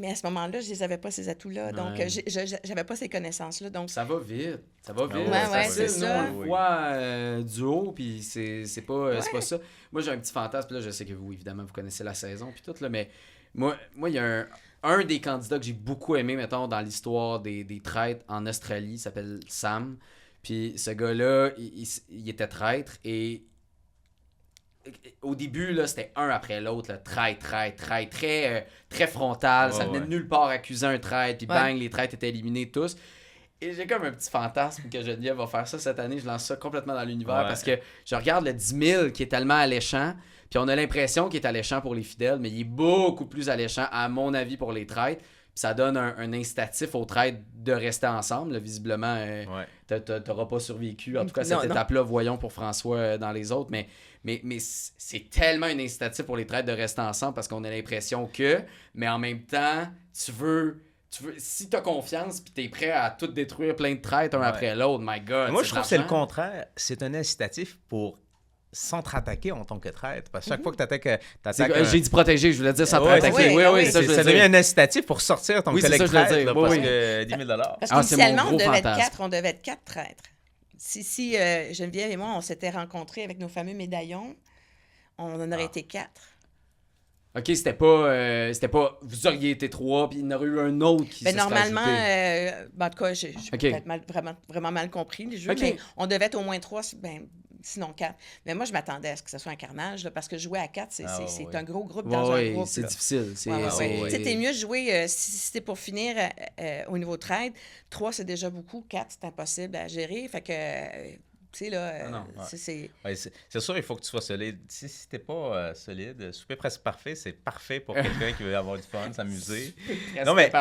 à ce moment-là, je n'avais pas ces atouts-là. Donc, je n'avais pas ces connaissances-là. Donc... Ça va vite. C'est ça. Nous, on le voit du haut, puis c'est pas ça. Moi, j'ai un petit fantasme. Là, je sais que vous, évidemment, vous connaissez la saison, puis tout, là, mais moi, il y a un des candidats que j'ai beaucoup aimé, mettons, dans l'histoire des traîtres en Australie, il s'appelle Sam. Puis ce gars-là, il était traître, et au début, là, c'était un après l'autre, là, traître, très frontal. Ça venait de nulle part accuser un traître, puis bang, les traîtres étaient éliminés tous. Et j'ai comme un petit fantasme que Geneviève va faire ça cette année. Je lance ça complètement dans l'univers parce que je regarde le 10 000 qui est tellement alléchant, puis on a l'impression qu'il est alléchant pour les fidèles, mais il est beaucoup plus alléchant, à mon avis, pour les traîtres. Puis ça donne un incitatif aux traîtres de rester ensemble. Là, visiblement, t'auras pas survécu. En tout cas, cette étape-là, voyons pour François dans les autres, mais c'est tellement un incitatif pour les traîtres de rester ensemble parce qu'on a l'impression mais en même temps, tu veux si t'as confiance puis t'es prêt à tout détruire plein de traîtres un après l'autre, my God. Moi, je trouve que c'est le contraire. C'est un incitatif pour s'entre-attaquer en tant que traître. Parce que chaque fois que t'attaques... J'ai dit protéger, je voulais dire s'entre-attaquer. Oui, ça devient un incitatif pour sortir ton collègue traître parce que 10 000 Parce qu'initialement, on devait être 4 traîtres. Si Geneviève et moi, on s'était rencontrés avec nos fameux médaillons, on en aurait été 4. OK, c'était pas vous auriez été 3, puis il y en aurait eu un autre qui se normalement, en tout cas, j'ai peut-être vraiment mal compris les jeux, mais on devait être au moins 3, sinon 4. Mais moi, je m'attendais à ce que ce soit un carnage, là, parce que jouer à 4, c'est un gros groupe dans un groupe. C'est difficile. T'es mieux de jouer, si c'était pour finir au niveau trade, 3, c'est déjà beaucoup, 4, c'est impossible à gérer. Fait que... Tu sais, là, c'est sûr, il faut que tu sois solide. Si t'es pas solide, souper presque parfait, c'est parfait pour quelqu'un qui veut avoir du fun, s'amuser. Non, mais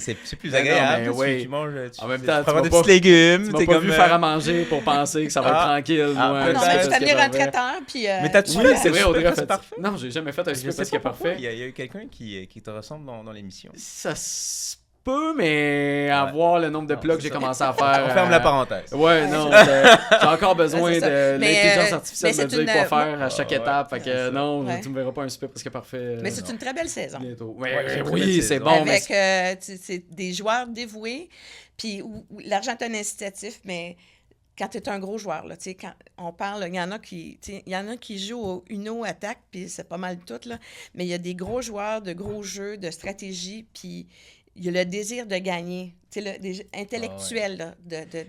c'est plus agréable. Tu manges, en même temps, tu prends des petits légumes. Tu m'as pas vu faire à manger pour penser que ça va être tranquille. Non, mais tu fais venir un traiteur, puis... Mais t'as-tu fait c'est vrai, Audrey, c'est parfait? Non, j'ai jamais fait un souper parce qu'il est parfait. Il y a eu quelqu'un qui te ressemble dans l'émission. Ça se peu, mais à voir le nombre de plats que j'ai commencé à faire. On ferme la parenthèse. Ouais, non, j'ai encore besoin c'est ça. de Mais, l'intelligence artificielle mais de me c'est dire quoi une- faire à chaque étape. Fait que non, Ouais. tu me verras pas un super presque parfait. Mais c'est une très belle saison. Bientôt. Ouais, c'est une très Oui, belle c'est saison. bon. mais Avec c'est des joueurs dévoués. Puis où l'argent est un incitatif, mais quand tu es un gros joueur, là, quand on parle, il y en a qui jouent au Uno attaque, puis c'est pas mal tout, là, mais il y a des gros joueurs de gros jeux, de stratégie, puis il y a le désir de gagner. Intellectuel, là,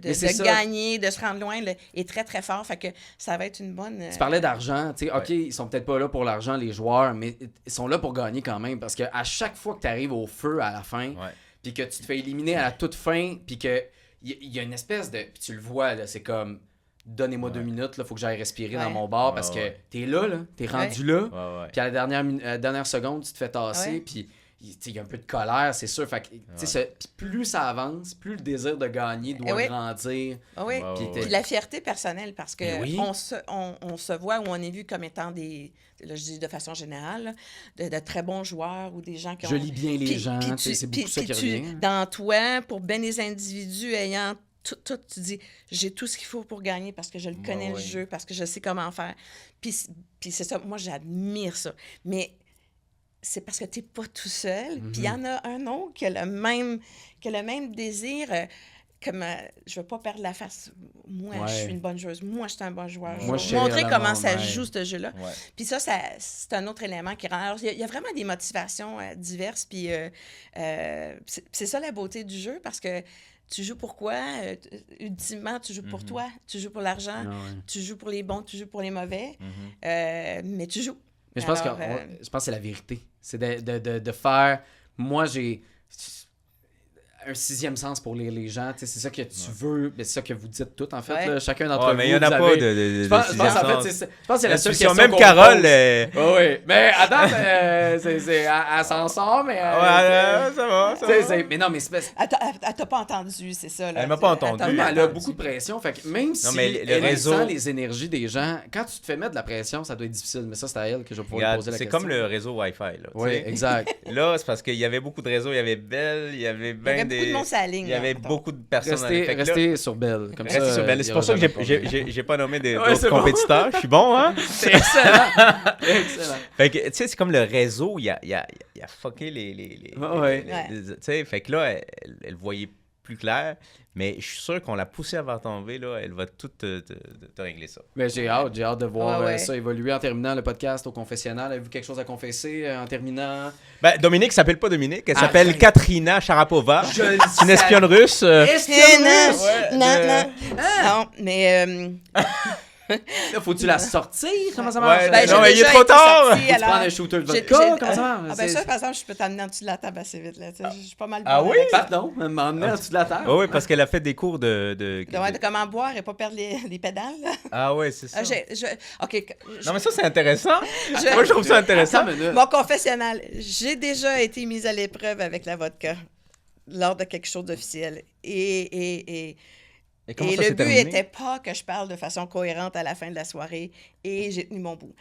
Mais c'est ça. gagner, de se rendre loin, là, est très, très fort. Fait que ça va être une bonne... Tu parlais d'argent, tu sais, OK, ils sont peut-être pas là pour l'argent, les joueurs, mais ils sont là pour gagner quand même, parce qu'à chaque fois que tu arrives au feu à la fin, Ouais. puis que tu te fais éliminer à la toute fin, puis que il y a une espèce de... Puis tu le vois, là, c'est comme, donnez-moi 2 minutes, il faut que j'aille respirer dans mon bar, parce que t'es là, t'es rendu là, puis à la dernière seconde, tu te fais tasser, puis... Il y a un peu de colère, c'est sûr. Fait que, puis plus ça avance, plus le désir de gagner doit grandir. Ah oui, puis la fierté personnelle, parce que on se voit ou on est vu comme étant des, là je dis de façon générale, de très bons joueurs ou des gens qui ont... Je lis bien les gens, c'est beaucoup ça qui revient. Dans toi, pour bien des individus ayant tout, tu dis, j'ai tout ce qu'il faut pour gagner parce que je le connais le jeu, parce que je sais comment faire. Puis c'est ça, moi j'admire ça. Mais... c'est parce que tu n'es pas tout seul. Puis il y en a un autre qui a le même désir. Comme je veux pas perdre la face. Moi, je suis une bonne joueuse. Moi, je suis un bon joueur. Moi, je vais montrer comment ça ouais. joue, ce jeu-là. Ouais. Puis ça, c'est un autre élément qui rend... Alors, il y a vraiment des motivations diverses. Puis c'est ça la beauté du jeu, parce que tu joues pour quoi? Ultimement, tu joues pour toi. Tu joues pour l'argent. Tu joues pour les bons, tu joues pour les mauvais. Mais tu joues. Mais je pense que c'est la vérité. C'est de faire... Moi, j'ai un 6e sens pour lire les gens. C'est ça que tu veux. C'est ça que vous dites tout, en fait. Là, chacun d'entre vous. Mais il n'y en a pas de je pense, sixième en sens. fait, je pense que c'est la seule question même qu'on Carole... pose. Oui, mais à date, elle s'en sort, mais... ça va. Mais non, mais c'est... Elle t'a pas entendu, c'est ça. Là, elle m'a pas entendu. Elle a beaucoup de pression. Fait que même si elle réseau... sent les énergies des gens, quand tu te fais mettre de la pression, ça doit être difficile. Mais ça, c'est à elle que je vais pouvoir lui poser la question. C'est comme le réseau Wi-Fi. Oui, exact. Là, c'est parce qu'il y avait beaucoup de réseaux. Il y avait Bell, il y avait bien des... beaucoup de monde sur la ligne. Il y avait beaucoup de personnes. Restez sur Bell. Restez sur Bell. C'est pour ça que j'ai pas nommé d'autres compétiteurs. Je suis bon, hein? C'est excellent. Excellent. Fait que, tu sais, c'est comme le réseau, il a fucké les tu sais, fait que là, elle voyait plus clair, mais je suis sûr qu'on l'a poussée à tomber, là, elle va tout te régler ça. Mais j'ai hâte de voir ça évoluer en terminant le podcast au confessionnal. Avez-vous quelque chose à confesser en terminant? Ben, Dominique s'appelle pas Dominique, elle s'appelle Katrina Sharapova. C'est une espionne russe. Non, mais... Là, faut-tu la sortir? Comment ça marche? Non, mais il est trop tard! Tu prends un shooter de vodka? Comment ça marche? Ça, par exemple, je peux t'amener en dessous de la table assez vite. Là. Je suis pas mal Ah oui? Pardon, m'emmener en dessous de la table. Oui, parce qu'elle a fait des cours de comment boire et pas perdre les pédales. Là. Ah oui, c'est ça. Non, mais ça, c'est intéressant. Moi, je trouve ça intéressant. Mon confessionnal, j'ai déjà été mise à l'épreuve avec la vodka lors de quelque chose d'officiel. Et le but n'était pas que je parle de façon cohérente à la fin de la soirée, et j'ai tenu mon bout.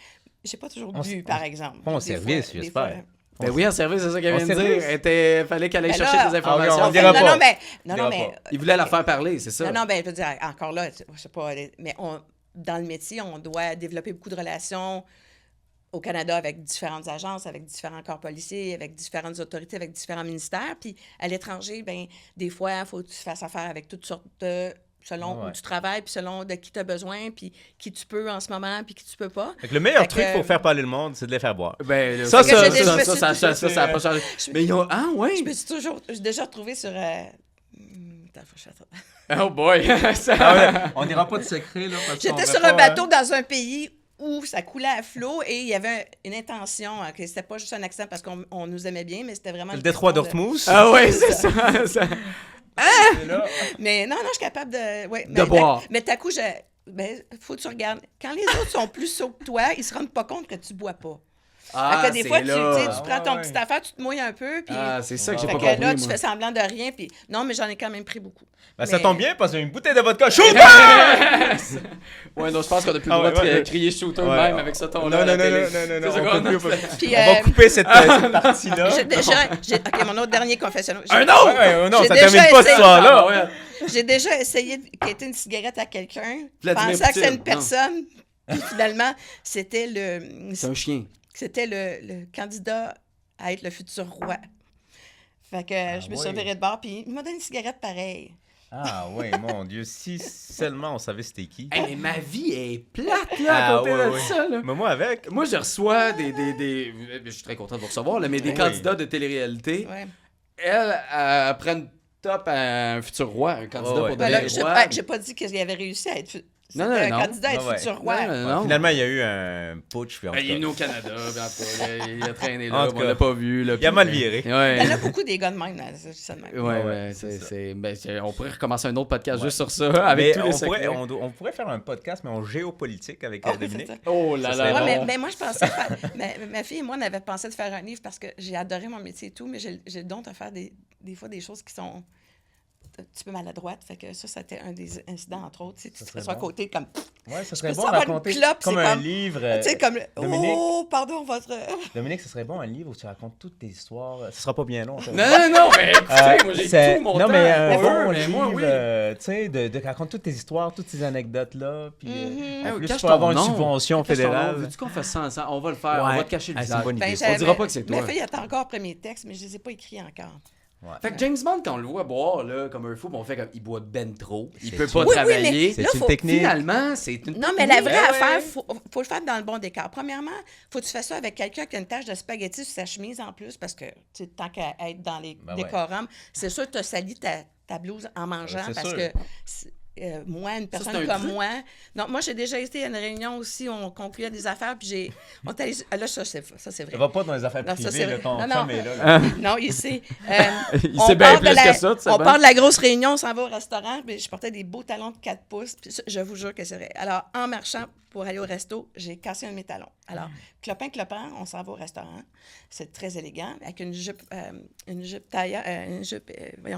J'ai pas toujours bu, par exemple. Bon service, j'espère. Ben oui, en service, c'est ça qu'elle vient de dire. Fallait qu'elle aille chercher des informations. On dira pas. Non, mais... Il voulait la faire parler, c'est ça. Non, je veux dire, encore là, je sais pas, mais dans le métier, on doit développer beaucoup de relations au Canada avec différentes agences, avec différents corps policiers, avec différentes autorités, avec différents ministères. Puis à l'étranger, ben des fois, il faut que tu fasses affaire avec toutes sortes de... selon où tu travailles, puis selon de qui tu as besoin, puis qui tu peux en ce moment, puis qui tu peux pas. Le meilleur truc pour faire parler le monde, c'est de les faire boire. Ben, ça n'a pas changé. Mais ils ont... Ah, ouais! Je me suis déjà retrouvé sur... Oh boy! On dira pas de secret, là. J'étais sur un bateau dans un pays où ça coulait à flot et il y avait une intention, que c'était pas juste un accent parce qu'on nous aimait bien, mais c'était vraiment... Le détroit d'Ortmouth. Ah ouais, c'est ça. Mais non, je suis capable de... de boire. Mais t'as coup, faut que tu regardes. Quand les autres sont plus sauts que toi, ils se rendent pas compte que tu bois pas. Ah, Fait que des c'est fois, là. tu sais, tu prends ton ouais. petite affaire, tu te mouilles un peu, puis... Ah, c'est ça que j'ai fait pas que compris, là, tu moi. fais semblant de rien, puis... Non, mais j'en ai quand même pris beaucoup. Ben, ça Mais- tombe bien parce qu'il y a une bouteille de vodka. Shooter! Ouais, non, je pense qu'on a plus le Ah, droit ouais, de ouais. crier shooter Ouais. même avec ce ton-là. Non, à la non, non, télé. non, non, non, C'est ça on qu'on peut a plus, on peut fait. plus. Puis, On va couper cette partie-là. J'ai déjà... OK, mon autre dernier confessionnal. Un autre? Ouais, non, J'ai ça déjà termine pas cette essayé. histoire-là. Ah, ouais. J'ai déjà essayé de quitter une cigarette à quelqu'un, Vladimir pensant que c'était Poutine, une personne, puis finalement, c'était C'est un chien. le candidat à être le futur roi. Fait que je me suis oui. revirée de bord, puis il m'a donné une cigarette pareille. Ah oui, mon Dieu, si seulement on savait c'était qui. Hey, mais ma vie est plate, là, à côté de ça, là. Mais moi avec. Moi, je reçois des... Je suis très content de vous recevoir, là, mais des Oui. candidats de télé-réalité. Ouais. Elle prend une top à un futur roi, un candidat Ouais. pour Ben devenir là, roi. j'ai pas dit qu'il avait réussi à être Non, non, c'était non. un candidat à être Ouais. futur roi. Non. Finalement, il y a eu un putsch. Puis en tout Il est cas, venu au Canada, puis en tout cas, il a traîné En là, tout on cas, l'a pas vu. Là, il a puis- mal viré. Ouais. Il y en a beaucoup des gars de même, là, c'est ça de même. Ouais, Ouais, c'est ça. on pourrait recommencer un autre podcast Ouais. juste sur ça, avec Mais tous les on pourrait, secrets. on pourrait faire un podcast, mais en géopolitique avec Oh, Dominique. c'est ça. Oh là Ça là. serait Ouais, bon. mais moi, je pensais faire. Ma fille et moi, on avait pensé de faire un livre parce que j'ai adoré mon métier et tout, mais j'ai le don de faire des fois des choses qui sont un petit peu maladroites. Fait que ça c'était un des incidents, entre autres. Tu te serait fais sur à bon. côté comme. Ouais, ça peux serait bon savoir raconter une clope, comme c'est un comme- livre. Tu sais, comme. Dominique. Oh, pardon, votre. Dominique, ce serait bon un livre où tu racontes toutes tes histoires. Ce sera pas bien long. ça. Non, mais écoutez, moi j'ai C'est- tout mon non, temps. mais un pour bon eux, mais livre, moi, oui. tu sais, de raconter toutes tes histoires, toutes ces anecdotes-là. Puis, Ah en oui, plus, cache tu peux ton avoir une nom. Subvention Cache ton nom. fédérale. Veux-tu qu'on fasse ça ensemble? On va le faire, on Ouais. va te cacher le Ah, c'est une visage. bonne idée. Ben, On dira pas que c'est toi. Ma fille attend encore après mes textes, mais je les ai pas écrits encore. Fait que James Bond, quand on le voit boire là, comme un fou, on fait comme il boit ben trop, il C'est peut une- pas Oui, oui, travailler. C'est Là, une faut- technique. Finalement, c'est une Non, mais la vraie technique. affaire, faut le faire dans le bon décor. Premièrement, faut que tu fasses ça avec quelqu'un qui a une tache de spaghetti sur sa chemise en plus, parce que, tu sais, tant qu'à être dans les Ben ouais. décorums, c'est sûr que tu as sali ta blouse en mangeant, C'est parce sûr. que moi, une c'est personne un comme truc? moi... Non, moi, j'ai déjà été à une réunion aussi où on concluait des affaires, puis on est allé... Là, ça, c'est vrai. Ça va pas dans les affaires Non, ça, privées, c'est là, vrai. ton Non, chum non. est là. Non, il sait. Il sait bien plus que ça, tu sais On bien. part de la grosse réunion, on s'en va au restaurant, puis je portais des beaux talons de 4 pouces. Puis ça, je vous jure que c'est vrai. Alors, en marchant pour aller au resto, j'ai cassé un de mes talons. Alors, clopin, on s'en va au restaurant. C'est très élégant, avec une jupe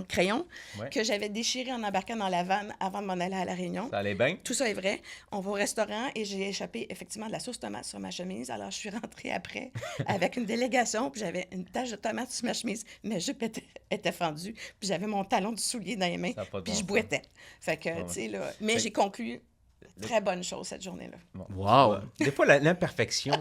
crayon, Ouais. que j'avais déchirée en embarquant dans la vanne avant de m'en aller à la réunion. Ça allait bien. Tout ça est vrai. On va au restaurant et j'ai échappé effectivement de la sauce tomate sur ma chemise. Alors, je suis rentrée après avec une délégation, puis j'avais une tache de tomate sur ma chemise. Ma jupe était fendue, puis j'avais mon talon de soulier dans les mains, Ça a pas de puis bon je sens. boitais. Fait que, tu sais, là... Mais j'ai conclu très bonne chose cette journée-là. Bon. Wow. Des fois, l'imperfection,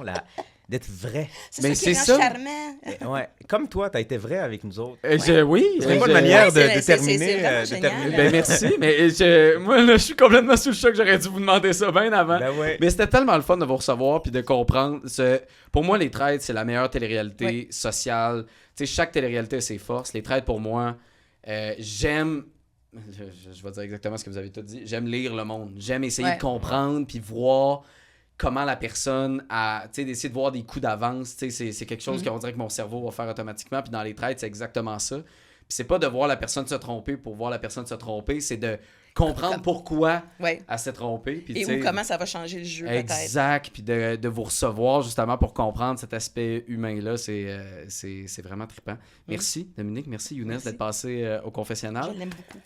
d'être vrai. C'est Mais ça qui c'est rend ça. charmant. Ouais. Comme toi, tu as été vrai avec nous autres. Oui. C'est une bonne je- manière Ouais, de c'est terminer. vraiment de génial. terminer. Ben merci, mais moi là, je suis complètement sous le choc, j'aurais dû vous demander ça bien avant. Ben ouais. Mais c'était tellement le fun de vous recevoir puis de comprendre. Pour moi, Les Traites, c'est la meilleure télé-réalité Oui. sociale. Tu sais, chaque télé-réalité a ses forces. Les Traites, pour moi, j'aime... Je vais dire exactement ce que vous avez tout dit. J'aime lire le monde. J'aime essayer Ouais. de comprendre puis voir comment la personne a... Tu sais, d'essayer de voir des coups d'avance. Tu sais, c'est quelque chose qu'on dirait que mon cerveau va faire automatiquement. Puis dans Les Traites, c'est exactement ça. Puis c'est pas de voir la personne se tromper pour voir la personne se tromper. C'est de comprendre pourquoi Ouais. elle s'est trompée. Puis, Et tu sais, où, comment ça va changer le jeu, peut-être. exact, puis de vous recevoir justement pour comprendre cet aspect humain-là, c'est vraiment trippant. Merci Dominique, merci Younes Merci. d'être passé au confessionnal. Je l'aime beaucoup.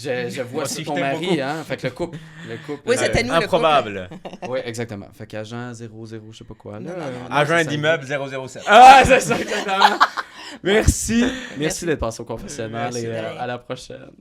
Je vois Moi ça aussi, ton je t'aime mari, beaucoup. hein, fait que le couple. Oui, c'était nous, le Improbable. Oui, exactement. Fait qu'agent 00, je sais pas quoi. Là, Non, non, non. Agent c'est ça. d'immeuble 007. Ah, c'est ça, exactement. Merci. Merci d'être passé au confessionnal Merci, et de rien. à la prochaine.